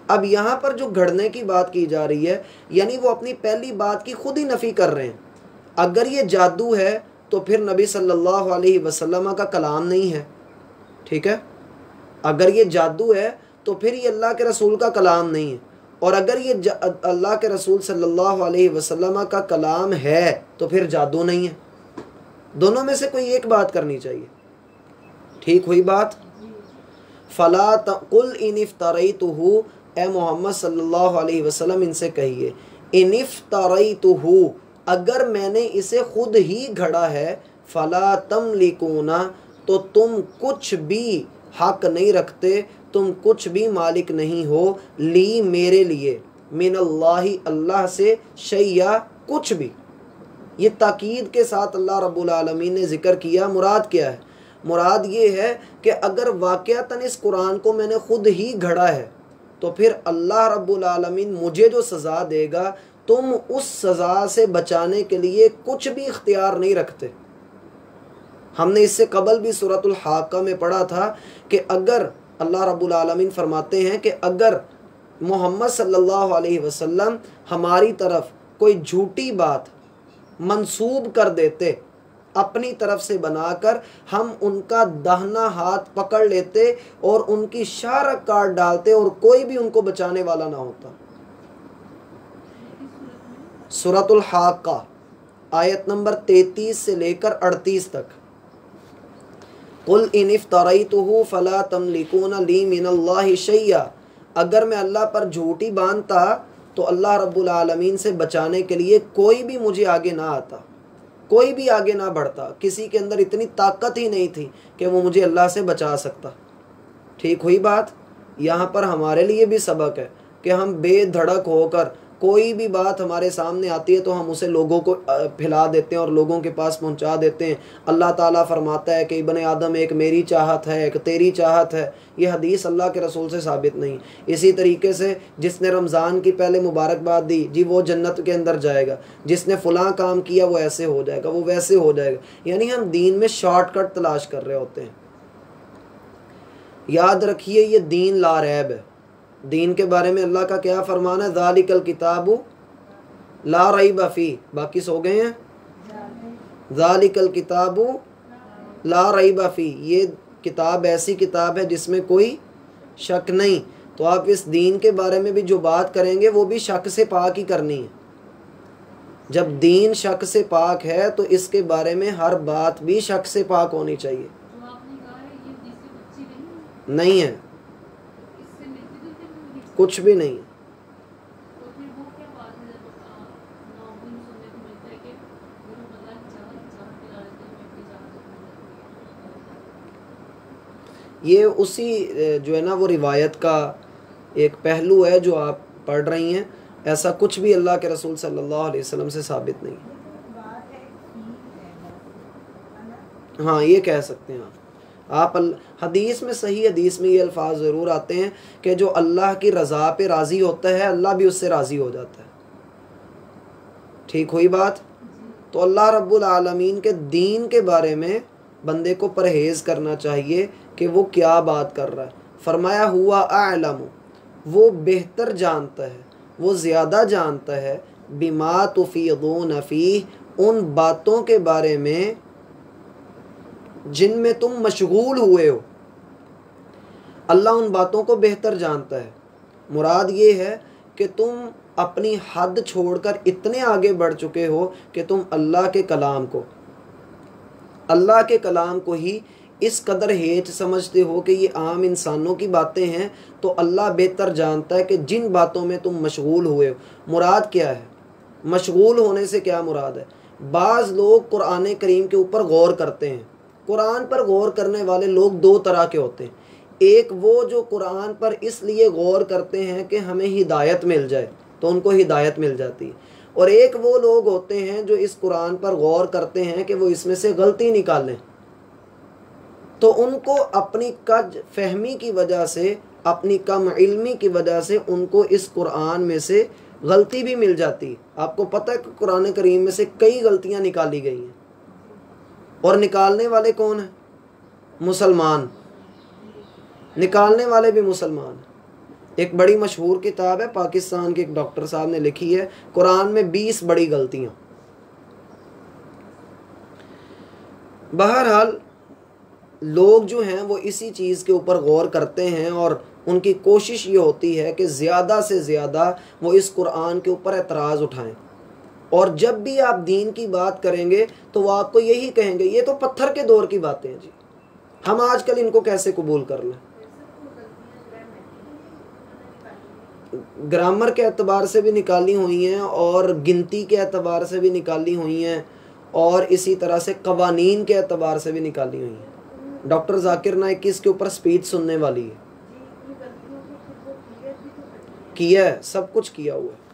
अब यहाँ पर जो घड़ने की बात की जा रही है, यानी वो अपनी पहली बात की खुद ही नफ़ी कर रहे हैं। अगर ये जादू है तो फिर नबी सल्लल्लाहु अलैहि वसल्लम का कलाम नहीं है, ठीक है। अगर ये जादू है तो फिर ये अल्लाह के रसूल का कलाम नहीं है, और अगर ये अल्लाह के रसूल सल्लल्लाहु अलैहि वसल्लम का कलाम है तो फिर जादू नहीं है। दोनों में से कोई एक बात करनी चाहिए। ठीक हुई बात? फला कुल इन इफ्तरैतुहु, ए मोहम्मद सल्लल्लाहु अलैहि वसल्लम इनसे कहिए, इन इफ्तरैतुहु, अगर मैंने इसे खुद ही घड़ा है, फला तमलिकूना, तो तुम कुछ भी हक नहीं रखते, तुम कुछ भी मालिक नहीं हो, ली मेरे लिए, मिनल्लाहि, अल्लाह से, शैया, कुछ भी। ये ताकीद के साथ अल्लाह रब्बुल आलमीन ने जिक्र किया। मुराद क्या है? मुराद ये है कि अगर वाक़यातन इस कुरान को मैंने खुद ही घड़ा है तो फिर अल्लाह रब्बुल आलमीन मुझे जो सज़ा देगा, तुम उस सज़ा से बचाने के लिए कुछ भी इख्तियार नहीं रखते। हमने इससे कबल भी सूरतुल हाक़ा में पढ़ा था कि अगर अल्लाह रब्बुल आलमीन फरमाते हैं कि अगर मोहम्मद सल्लल्लाहु अलैहि वसल्लम हमारी तरफ कोई झूठी बात मंसूब कर देते अपनी तरफ से बनाकर, हम उनका दाहिना हाथ पकड़ लेते और उनकी शारक काट डालते और कोई भी उनको बचाने वाला ना होता। सूरतुल हाक़ा आयत नंबर 33 से लेकर 38 तक। कुल इन इफ्तरैतुहु फला तमलिकूना ली मिनल्लाहि शैया, अगर मैं अल्लाह पर झूठी बांधता तो अल्लाह रब्बुल आलमीन से बचाने के लिए कोई भी मुझे आगे ना आता, कोई भी आगे ना बढ़ता। किसी के अंदर इतनी ताकत ही नहीं थी कि वो मुझे अल्लाह से बचा सकता। ठीक हुई बात? यहाँ पर हमारे लिए भी सबक है कि हम बेधड़क होकर कोई भी बात हमारे सामने आती है तो हम उसे लोगों को फैला देते हैं और लोगों के पास पहुंचा देते हैं। अल्लाह ताला फरमाता है कि इब्ने आदम एक मेरी चाहत है, एक तेरी चाहत है। ये हदीस अल्लाह के रसूल से साबित नहीं। इसी तरीके से जिसने रमज़ान की पहले मुबारकबाद दी जी वो जन्नत के अंदर जाएगा, जिसने फ़लाँ काम किया वो ऐसे हो जाएगा, वो वैसे हो जाएगा। यानी हम दीन में शॉर्टकट तलाश कर रहे होते हैं। याद रखिए ये दीन ला रैब है। दीन के बारे में अल्लाह का क्या फरमान है, ज़ालिकल किताबु ला रैब फी। बाकी सो गए हैं। ज़ालिकल किताबु ला रैब फी, ये किताब ऐसी किताब है जिसमें कोई शक नहीं। तो आप इस दीन के बारे में भी जो बात करेंगे वो भी शक से पाक ही करनी है। जब दीन शक से पाक है तो इसके बारे में हर बात भी शक से पाक होनी चाहिए। नहीं है, कुछ भी नहीं। ये उसी जो है ना वो रिवायत का एक पहलू है जो आप पढ़ रही हैं। ऐसा कुछ भी अल्लाह के रसूल सल्लल्लाहु अलैहि वसल्लम से साबित नहीं। हाँ ये कह सकते हैं आप हदीस में, सही हदीस में ये अल्फाज ज़रूर आते हैं कि जो अल्लाह की रज़ा पे राज़ी होता है अल्लाह भी उससे राज़ी हो जाता है। ठीक हुई बात। तो अल्लाह रब्बुल आलमीन के दीन के बारे में बंदे को परहेज़ करना चाहिए कि वो क्या बात कर रहा है। फरमाया हुआ आलम, वो बेहतर जानता है, वो ज़्यादा जानता है, बिमा तुफ़ीदून फ़ीह, उन बातों के बारे में जिनमें तुम मशगूल हुए हो। अल्लाह उन बातों को बेहतर जानता है। मुराद ये है कि तुम अपनी हद छोड़कर इतने आगे बढ़ चुके हो कि तुम अल्लाह के कलाम को ही इस कदर हेठ समझते हो कि ये आम इंसानों की बातें हैं। तो अल्लाह बेहतर जानता है कि जिन बातों में तुम मशगूल हुए हो। मुराद क्या है, मशगूल होने से क्या मुराद है? बाज़ लोग कुरान करीम के ऊपर गौर करते हैं। कुरान पर गौर करने वाले लोग दो तरह के होते हैं। एक वो जो कुरान पर इसलिए गौर करते हैं कि हमें हिदायत मिल जाए, तो उनको हिदायत मिल जाती है। और एक वो लोग होते हैं जो इस कुरान पर गौर करते हैं कि वो इसमें से गलती निकालें। तो उनको अपनी कज फहमी की वजह से, अपनी कम इल्मी की वजह से उनको इस कुरान में से गलती भी मिल जाती है। आपको पता है कि कुरान करीम में से कई गलतियां निकाली गई हैं, और निकालने वाले कौन हैं? मुसलमान। निकालने वाले भी मुसलमान। एक बड़ी मशहूर किताब है, पाकिस्तान के एक डॉक्टर साहब ने लिखी है, कुरान में 20 बड़ी गलतियां। बहरहाल लोग जो हैं वो इसी चीज़ के ऊपर गौर करते हैं और उनकी कोशिश ये होती है कि ज़्यादा से ज़्यादा वो इस कुरान के ऊपर एतराज़ उठाएं। और जब भी आप दीन की बात करेंगे तो वो आपको यही कहेंगे ये तो पत्थर के दौर की बातें हैं जी, हम आजकल इनको कैसे कबूल कर लें। ग्रामर के एतबार से भी निकाली हुई हैं और गिनती के एतबार से भी निकाली हुई हैं और इसी तरह से कवानीन के एतबार से भी निकाली हुई हैं। डॉक्टर जाकिर नाइक की इसके ऊपर स्पीच सुनने वाली है। किया है, सब कुछ किया हुआ है।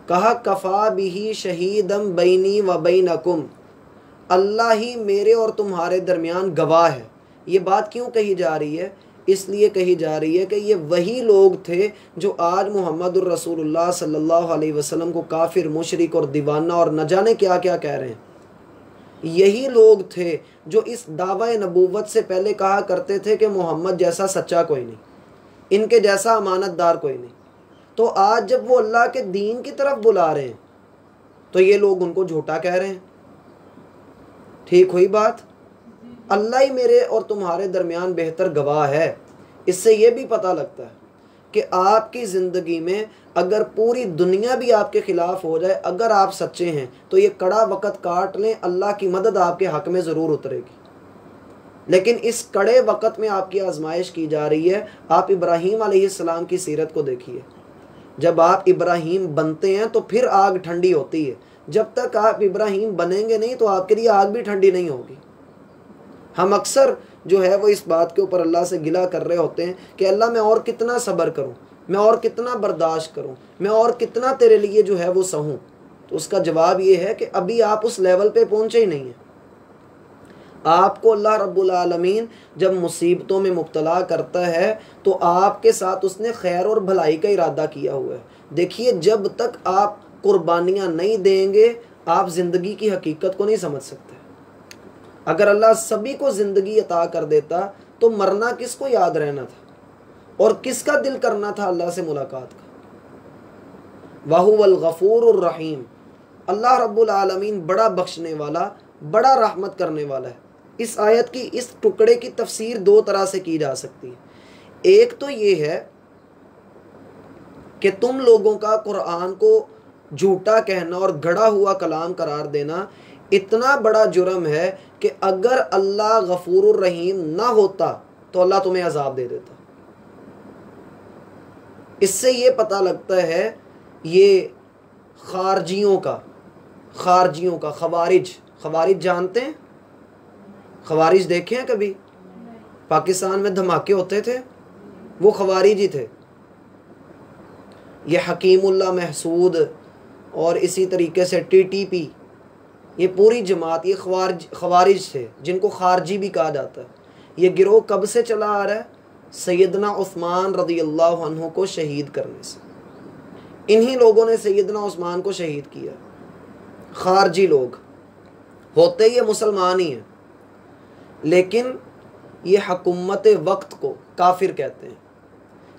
कहा कफ़ा बिही शहीदम बैनी व बैनकुम, अल्लाह ही मेरे और तुम्हारे दरमियान गवाह है। ये बात क्यों कही जा रही है? इसलिए कही जा रही है कि ये वही लोग थे जो आज मोहम्मदुर रसूलुल्लाह सल्लल्लाहु अलैहि वसल्लम को काफिर, मुशरिक और दीवाना और न जाने क्या क्या कह रहे हैं। यही लोग थे जो इस दावा नबूवत से पहले कहा करते थे कि मोहम्मद जैसा सच्चा कोई नहीं, इनके जैसा अमानतदार कोई नहीं। तो आज जब वो अल्लाह के दीन की तरफ बुला रहे हैं तो ये लोग उनको झूठा कह रहे हैं। ठीक हुई बात। अल्लाह ही मेरे और तुम्हारे दरमियान बेहतर गवाह है। इससे ये भी पता लगता है कि आपकी ज़िंदगी में अगर पूरी दुनिया भी आपके ख़िलाफ़ हो जाए, अगर आप सच्चे हैं तो ये कड़ा वक़्त काट लें, अल्लाह की मदद आपके हक़ में ज़रूर उतरेगी। लेकिन इस कड़े वक़्त में आपकी आजमाइश की जा रही है। आप इब्राहीम अलैहिस्सलाम की सीरत को देखिए। जब आप इब्राहीम बनते हैं तो फिर आग ठंडी होती है। जब तक आप इब्राहीम बनेंगे नहीं तो आपके लिए आग भी ठंडी नहीं होगी। हम अक्सर जो है वो इस बात के ऊपर अल्लाह से गिला कर रहे होते हैं कि अल्लाह मैं और कितना सब्र करूं, मैं और कितना बर्दाश्त करूं, मैं और कितना तेरे लिए जो है वो सहूं। तो उसका जवाब ये है कि अभी आप उस लेवल पे पहुंचे ही नहीं हैं। आपको अल्लाह रब्बुल आलमीन जब मुसीबतों में मुब्तला करता है तो आपके साथ उसने खैर और भलाई का इरादा किया हुआ है। देखिए, जब तक आप कुर्बानियाँ नहीं देंगे आप ज़िंदगी की हकीकत को नहीं समझ सकते। अगर अल्लाह सभी को ज़िंदगी अता कर देता तो मरना किसको याद रहना था और किसका दिल करना था अल्लाह से मुलाकात का। वाहुवल गफूरुर रहीम, अल्लाह रब्बुल आलमीन बड़ा बख्शने वाला, बड़ा रहमत करने वाला है। इस आयत की इस टुकड़े की तफसीर दो तरह से की जा सकती है। एक तो ये है कि तुम लोगों का कुरान को झूठा कहना और गढ़ा हुआ कलाम करार देना इतना बड़ा जुर्म है कि अगर अल्लाह गफूरुर रहीम ना होता तो अल्लाह तुम्हें अजाब दे देता। इससे ये पता लगता है ये खारजियों का खवारिज जानते हैं? खवारिज देखे हैं कभी? पाकिस्तान में धमाके होते थे, वो खवारिज ही थे। ये हकीमुल्लाह महसूद और इसी तरीके से टीटीपी, ये पूरी जमात, ये खवारिज थे जिनको खारजी भी कहा जाता है। ये गिरोह कब से चला आ रहा है? सैयदना उस्मान रज़ियल्लाहु अन्हु को शहीद करने से। इन्हीं लोगों ने सैयदना उस्मान को शहीद किया। खारजी लोग होते ये मुसलमान ही हैं, लेकिन ये हुकूमत वक्त को काफिर कहते हैं,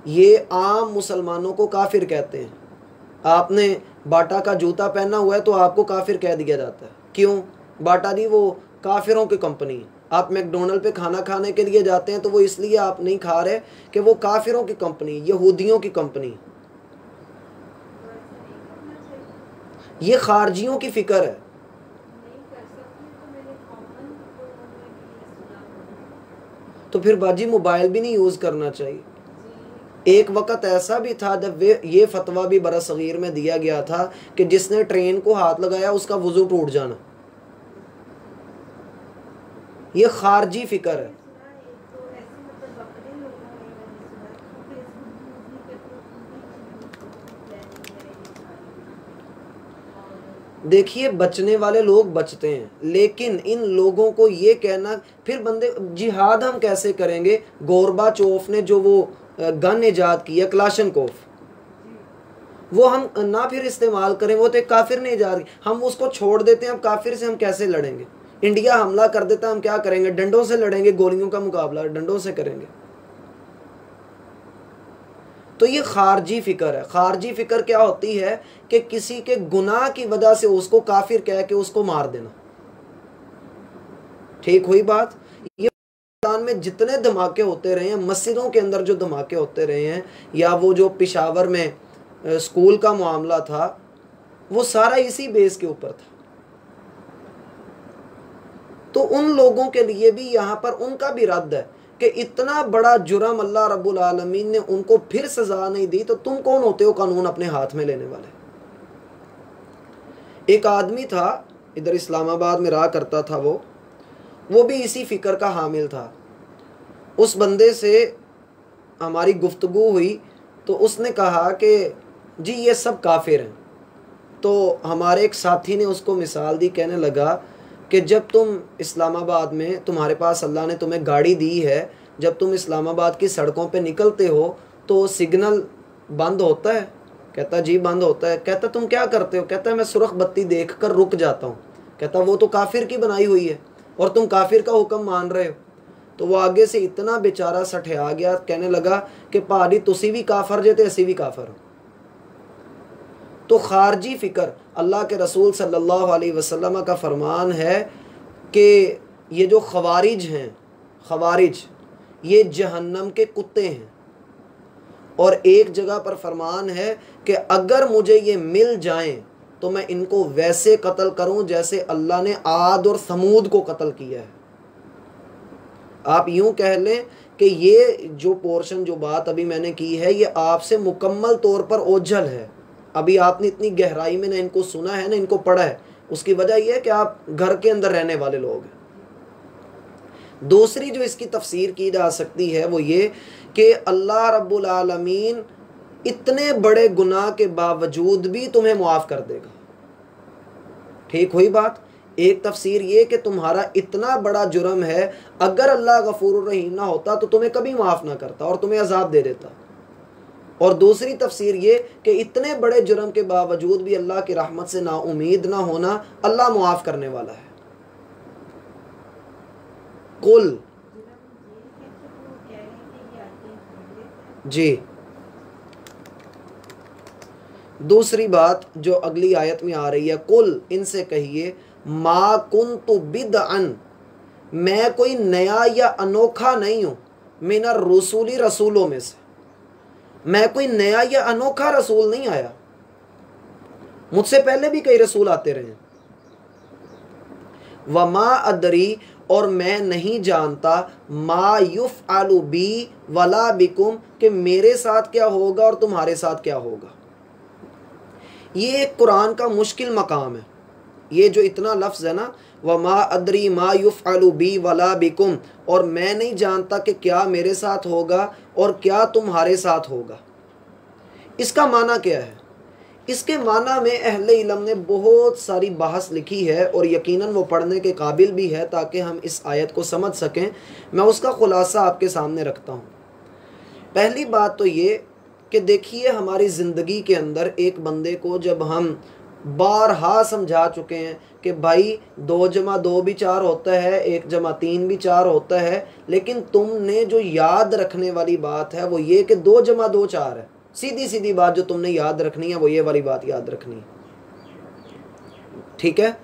ये आम मुसलमानों को काफिर कहते हैं। आपने बाटा का जूता पहना हुआ है तो आपको काफिर कह दिया जाता है। क्यों? बाटा दी वो काफिरों की कंपनी है। आप मैकडोनल्ड पे खाना खाने के लिए जाते हैं तो वो इसलिए आप नहीं खा रहे कि वो काफिरों की कंपनी, यहूदियों की कंपनी। ये खारजियों की फिक्र है। तो फिर बाजी मोबाइल भी नहीं यूज़ करना चाहिए। एक वक़्त ऐसा भी था जब ये फतवा भी बरसगीर में दिया गया था कि जिसने ट्रेन को हाथ लगाया उसका वज़ू टूट जाना। ये खारजी फिक्र है। देखिए, बचने वाले लोग बचते हैं, लेकिन इन लोगों को ये कहना, फिर बंदे जिहाद हम कैसे करेंगे? गोरबाचोफ ने जो वो गन इजाद किया क्लाशनकोफ, वो हम ना फिर इस्तेमाल करें, वो तो एक काफिर ने इजाद किया, हम उसको छोड़ देते हैं। अब काफिर से हम कैसे लड़ेंगे? इंडिया हमला कर देता, हम क्या करेंगे? डंडों से लड़ेंगे, गोलियों का मुकाबला डंडों से करेंगे। तो ये खारजी फिक्र है। खारजी फिक्र क्या होती है कि किसी के गुनाह की वजह से उसको काफिर कह के उसको मार देना। ठीक हुई बात? ये पाकिस्तान में जितने धमाके होते रहे हैं, मस्जिदों के अंदर जो धमाके होते रहे हैं, या वो जो पेशावर में स्कूल का मामला था, वो सारा इसी बेस के ऊपर था। तो उन लोगों के लिए भी यहाँ पर उनका भी रद्द है कि इतना बड़ा जुर्म अल्लाह रब्बुल आलमीन ने उनको फिर सजा नहीं दी, तो तुम कौन होते हो कानून अपने हाथ में लेने वाले? एक आदमी था इधर इस्लामाबाद में रहा करता था, वो भी इसी फिक्र का हामिल था। उस बंदे से हमारी गुफ्तगू हुई तो उसने कहा कि जी ये सब काफिर हैं। तो हमारे एक साथी ने उसको मिसाल दी, कहने लगा कि जब तुम इस्लामाबाद में, तुम्हारे पास अल्लाह ने तुम्हें गाड़ी दी है, जब तुम इस्लामाबाद की सड़कों पे निकलते हो तो सिग्नल बंद होता है? कहता जी बंद होता है। कहता तुम क्या करते हो? कहता मैं सुरख बत्ती देखकर रुक जाता हूँ। कहता वो तो काफिर की बनाई हुई है और तुम काफिर का हुक्म मान रहे हो। तो वो आगे से इतना बेचारा सठिया गया, कहने लगा कि भाजी तुसी भी काफर जे ते असी भी काफर हो। तो खारजी फिक्र, अल्लाह के रसूल सल्लल्लाहु अलैहि वसल्लम का फरमान है कि ये जो खवारिज ये जहन्नम के कुत्ते हैं। और एक जगह पर फरमान है कि अगर मुझे ये मिल जाएं तो मैं इनको वैसे कत्ल करूं जैसे अल्लाह ने आद और समूद को कत्ल किया है। आप यूं कह लें कि ये जो पोर्शन, जो बात अभी मैंने की है, ये आपसे मुकम्मल तौर पर ओझल है। अभी आपने इतनी गहराई में ना इनको सुना है ना इनको पढ़ा है। उसकी वजह यह है कि आप घर के अंदर रहने वाले लोग हैं। दूसरी जो इसकी तफसीर की जा सकती है वो ये कि अल्लाह रब्बुल आलमीन इतने बड़े गुनाह के बावजूद भी तुम्हें मुआफ़ कर देगा। ठीक हुई बात। एक तफसीर ये कि तुम्हारा इतना बड़ा जुर्म है, अगर अल्लाह गफूरुर रहीम ना होता तो तुम्हें कभी माफ़ ना करता और तुम्हें अजाब दे देता। और दूसरी तफसीर ये कि इतने बड़े जुर्म के बावजूद भी अल्लाह की रहमत से नाउमीद ना होना, अल्लाह मुआफ़ करने वाला है। कुल जी। दूसरी बात जो अगली आयत में आ रही है, कुल इनसे कहिए मा कुन्तु बिदअन, मैं कोई नया या अनोखा नहीं हूँ, मिनर रसूली, रसूलों में से मैं कोई नया या अनोखा रसूल नहीं आया, मुझसे पहले भी कई रसूल आते रहे। वमा अदरी, और मैं नहीं जानता, मा युफ़अलु बी वला बिकुम, कि मेरे साथ क्या होगा और तुम्हारे साथ क्या होगा। ये एक कुरान का मुश्किल मकाम है। ये जो इतना लफ्ज़ है ना, वमा अदरी मा युफ़अलु बी वला बिकुम, और मैं नहीं जानता कि क्या मेरे साथ होगा और क्या तुम्हारे साथ होगा, इसका माना क्या है। इसके माना में अहले इल्म ने बहुत सारी बहस लिखी है और यकीनन वो पढ़ने के काबिल भी है ताकि हम इस आयत को समझ सकें। मैं उसका खुलासा आपके सामने रखता हूँ। पहली बात तो ये कि देखिए, हमारी ज़िंदगी के अंदर एक बंदे को जब हम बारहा समझा चुके हैं कि भाई 2 जमा 2 भी 4 होता है, 1 जमा 3 भी 4 होता है, लेकिन तुमने जो याद रखने वाली बात है वो ये कि 2 जमा 2 4 है। सीधी सीधी बात जो तुमने याद रखनी है वो ये वाली बात याद रखनी है, ठीक है।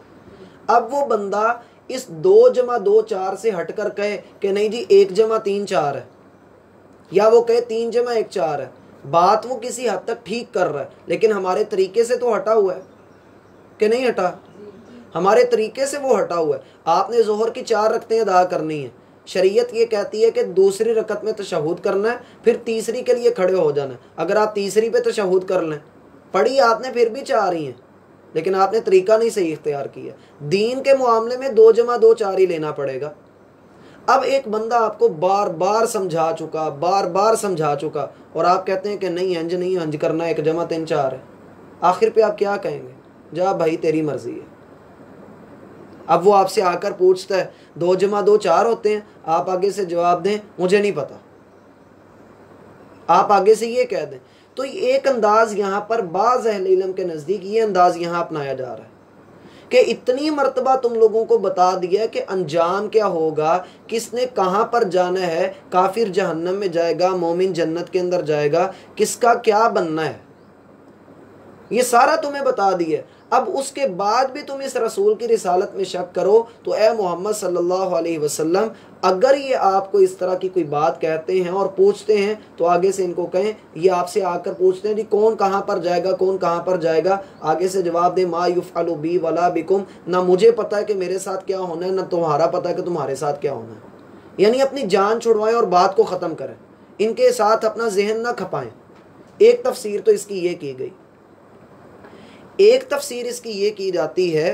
अब वो बंदा इस 2 जमा 2 4 से हटकर कहे कि नहीं जी 1 जमा 3 4 है, या वो कहे 3 जमा 1 4 है, बात वो किसी हद तक ठीक कर रहा है, लेकिन हमारे तरीके से तो हटा हुआ है कि नहीं हटा। हमारे तरीके से वो हटा हुआ है। आपने जोहर की 4 रकतें अदा करनी है, शरीयत ये कहती है कि दूसरी रकत में तशहुद करना है, फिर तीसरी के लिए खड़े हो जाना है। अगर आप तीसरी पे तशहुद कर लें, पढ़ी आपने फिर भी 4 ही हैं, लेकिन आपने तरीका नहीं सही इख्तियार किया। दीन के मामले में 2 जमा 2 4 ही लेना पड़ेगा। अब एक बंदा आपको बार बार समझा चुका और आप कहते हैं कि नहीं हंज नहीं, हंज करना 1 जमा 3 4 है। आखिर पे आप क्या कहेंगे? जा भाई तेरी मर्जी है। अब वो आपसे आकर पूछता है 2 जमा 2 4 होते हैं, आप आगे से जवाब दें मुझे नहीं पता, आप आगे से ये कह दें। तो एक अंदाज यहाँ पर बाज़ अहले इल्म के नज़दीक ये अंदाज यहाँ अपनाया जा रहा है कि इतनी मर्तबा तुम लोगों को बता दिया कि अंजाम क्या होगा, किसने कहाँ पर जाना है, काफिर जहन्नम में जाएगा, मोमिन जन्नत के अंदर जाएगा, किसका क्या बनना है, ये सारा तुम्हें बता दिया। अब उसके बाद भी तुम इस रसूल की रिसालत में शक करो, तो ए मोहम्मद सल्लल्लाहु अलैहि वसल्लम, अगर ये आपको इस तरह की कोई बात कहते हैं और पूछते हैं तो आगे से इनको कहें, ये आपसे आकर पूछते हैं जी कौन कहाँ पर जाएगा, कौन कहाँ पर जाएगा, आगे से जवाब दे मा युफ़अलु बी वला बिकुम, ना मुझे पता है कि मेरे साथ क्या होना है, ना तुम्हारा पता है कि तुम्हारे साथ क्या होना है। यानी अपनी जान छुड़वाएं और बात को ख़त्म करें, इनके साथ अपना जहन ना खपाएं। एक तफसीर तो इसकी ये की गई। एक तफसीर इसकी ये की जाती है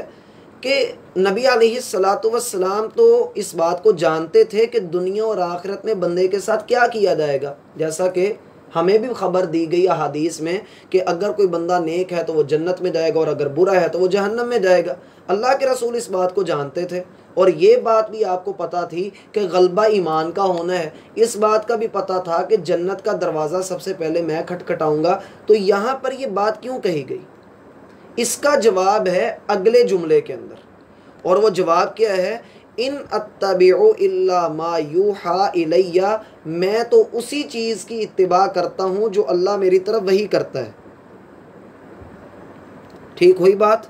कि नबी अलैहिस्सलातु वस्सलाम तो इस बात को जानते थे कि दुनिया और आखिरत में बंदे के साथ क्या किया जाएगा, जैसा कि हमें भी खबर दी गई अहादीस में कि अगर कोई बंदा नेक है तो वो जन्नत में जाएगा और अगर बुरा है तो वो जहन्नम में जाएगा। अल्लाह के रसूल इस बात को जानते थे और ये बात भी आपको पता थी कि गलबा ईमान का होना है। इस बात का भी पता था कि जन्नत का दरवाज़ा सबसे पहले मैं खटखटाऊँगा। तो यहाँ पर यह बात क्यों कही गई? इसका जवाब है अगले जुमले के अंदर, और वो जवाब क्या है? इन अत्तबिउ इल्ला मा यूहा इलैया, मैं तो उसी चीज़ की इत्तिबा करता हूँ जो अल्लाह मेरी तरफ वही करता है। ठीक हुई बात?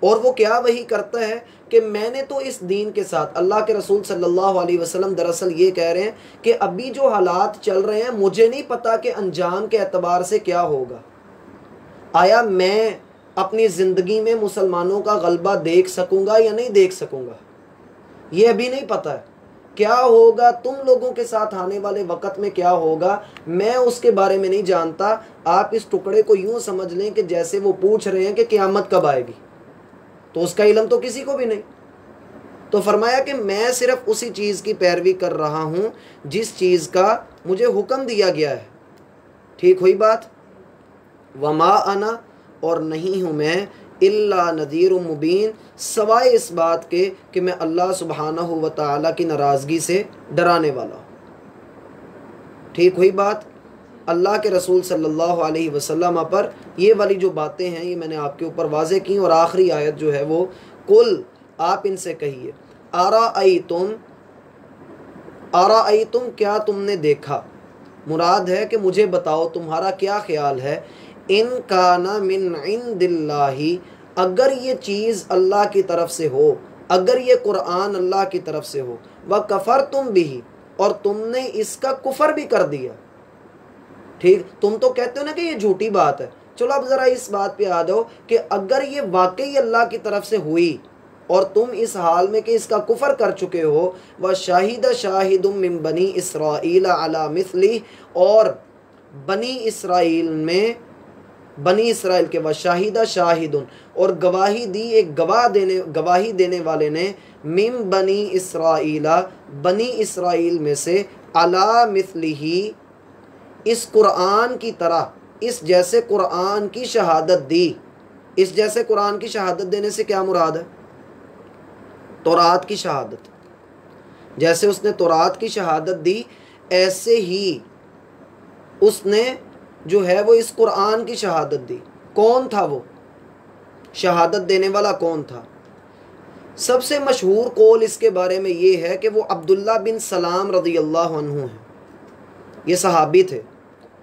और वो क्या वही करता है कि मैंने तो इस दीन के साथ, अल्लाह के रसूल सल्लल्लाहु अलैहि वसल्लम दरअसल ये कह रहे हैं कि अभी जो हालात चल रहे हैं मुझे नहीं पता कि अंजाम के एतबार से क्या होगा। आया मैं अपनी ज़िंदगी में मुसलमानों का गलबा देख सकूंगा या नहीं देख सकूंगा, ये अभी नहीं पता है। क्या होगा तुम लोगों के साथ आने वाले वक़्त में क्या होगा, मैं उसके बारे में नहीं जानता। आप इस टुकड़े को यूं समझ लें कि जैसे वो पूछ रहे हैं कि क़यामत कब आएगी, तो उसका इल्म तो किसी को भी नहीं। तो फरमाया कि मैं सिर्फ उसी चीज़ की पैरवी कर रहा हूँ जिस चीज़ का मुझे हुक्म दिया गया है। ठीक हुई बात? वमा अना, और नहीं हूँ मैं, इल्ला नज़ीरुम मुबीन, सवाए इस बात के कि मैं अल्लाह सुब्हानहू व तआला की नाराज़गी से डराने वाला हूँ। ठीक हुई बात। अल्लाह के रसूल सल्लल्लाहु अलैहि वसल्लम पर ये वाली जो बातें हैं ये मैंने आपके ऊपर वाज़े की। और आखिरी आयत जो है वो, कुल, आप इनसे कहिए, आरा तुम, क्या तुमने देखा, मुराद है कि मुझे बताओ तुम्हारा क्या ख्याल है, इन काना मिन इंदिल्लाही, अगर ये चीज़ अल्लाह की तरफ से हो, अगर ये कुरान अल्लाह की तरफ से हो, व कफ़र तुम भी, और तुमने इसका कुफर भी कर दिया। ठीक, तुम तो कहते हो ना कि ये झूठी बात है। चलो अब ज़रा इस बात पे आ जाओ कि अगर ये वाकई अल्लाह की तरफ से हुई और तुम इस हाल में कि इसका कुफर कर चुके हो, व शाहिद शाहिदुम मिन बनी इसराइल अला मिस्ली, और बनी इसराइल में, बनी इसराइल के, व शाहिदा शाहिदुन, और गवाही दी एक गवाही देने वाले ने, मिन बनी इसराइला, बनी इसराइल में से, अला मिस्लिही, इस कुरान की तरह, इस जैसे कुरान की शहादत दी। इस जैसे कुरान की शहादत देने से क्या मुराद है? तौरात की शहादत। जैसे उसने तौरात की शहादत दी, ऐसे ही उसने जो है वो इस कुरान की शहादत दी। कौन था वो शहादत देने वाला, कौन था? सबसे मशहूर कौल इसके बारे में ये है कि वो अब्दुल्ला बिन सलाम रज़ी अल्लाह अन्हु हैं। ये सहाबी थे,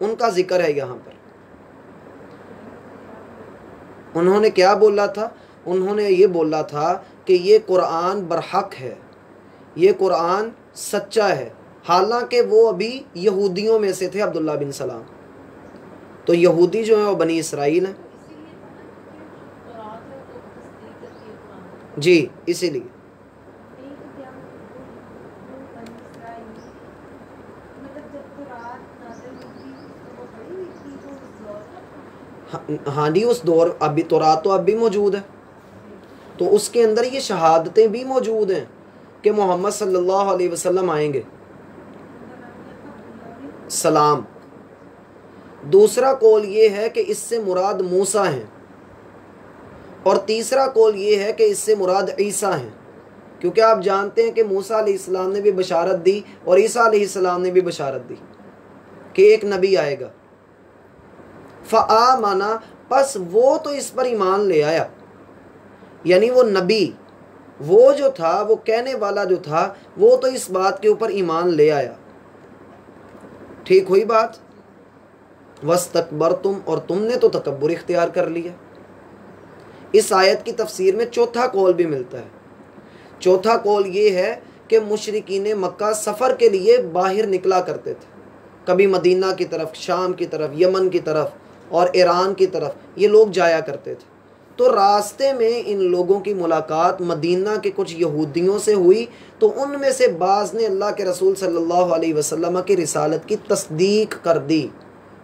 उनका जिक्र है यहाँ पर। उन्होंने क्या बोला था? उन्होंने ये बोला था कि ये कुरान बरहक है, ये कुरान सच्चा है। हालांकि वो अभी यहूदियों में से थे, अब्दुल्ला बिन सलाम। तो यहूदी जो है वो बनी इसराइल हैं। जी, इसीलिए हाँ जी, उस दौर, अभी तौरात तो अब भी मौजूद है, तो उसके अंदर ये शहादतें भी मौजूद हैं कि मोहम्मद सल्लल्लाहु अलैहि वसल्लम आएंगे। सलाम। दूसरा कौल ये है कि इससे मुराद मूसा हैं, और तीसरा कौल ये है कि इससे मुराद ईसा हैं, क्योंकि आप जानते हैं कि मूसा अलैहिस्सलाम ने भी बशारत दी और ईसा अलैहिस्सलाम ने भी बशारत दी कि एक नबी आएगा। फ़आमना, बस वो तो इस पर ईमान ले आया, यानी वो नबी, वो जो था, वो कहने वाला जो था, वो तो इस बात के ऊपर ईमान ले आया। ठीक हुई बात। वस्तकबरतुम, और तुमने तो तकब्बुर इख्तियार कर लिया। इस आयत की तफसीर में चौथा कौल भी मिलता है। चौथा कौल ये है कि मुशरिकीन मक्का सफ़र के लिए बाहर निकला करते थे, कभी मदीना की तरफ, शाम की तरफ, यमन की तरफ और ईरान की तरफ ये लोग जाया करते थे। तो रास्ते में इन लोगों की मुलाकात मदीना के कुछ यहूदियों से हुई, तो उनमें से बाज़ ने अल्लाह के रसूल सल्लल्लाहु अलैहि वसल्लम की रिसालत की तस्दीक कर दी,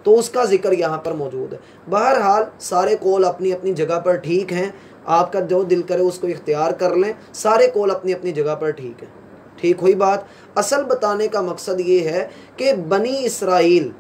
तो उसका ज़िक्र यहाँ पर मौजूद है। बहरहाल सारे कौल अपनी अपनी जगह पर ठीक हैं, आपका जो दिल करे उसको इख्तियार कर लें, सारे कौल अपनी अपनी जगह पर ठीक हैं। ठीक हुई बात। असल बताने का मकसद ये है कि बनी इसराइल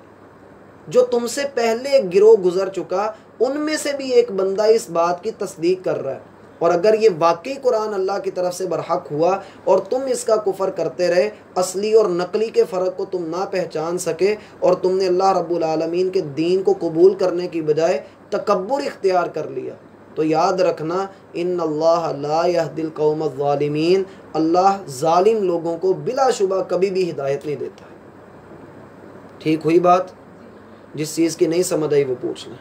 जो तुमसे पहले एक गिरोह गुजर चुका, उनमें से भी एक बंदा इस बात की तस्दीक कर रहा है, और अगर ये वाकई कुरान अल्लाह की तरफ से बरहक हुआ और तुम इसका कुफर करते रहे, असली और नकली के फ़र्क को तुम ना पहचान सके, और तुमने अल्लाह रब्बुल आलमीन के दीन को कबूल करने की बजाय तकब्बुर इख्तियार कर लिया, तो याद रखना, इन्नल्लाह ला यहदिल कौमज़ ज़ालिमीन, अल्लाह ज़ालिम लोगों को बिलाशुबा कभी भी हिदायत नहीं देता। ठीक हुई बात। जिस चीज़ की नहीं समझ आई वो पूछ लें।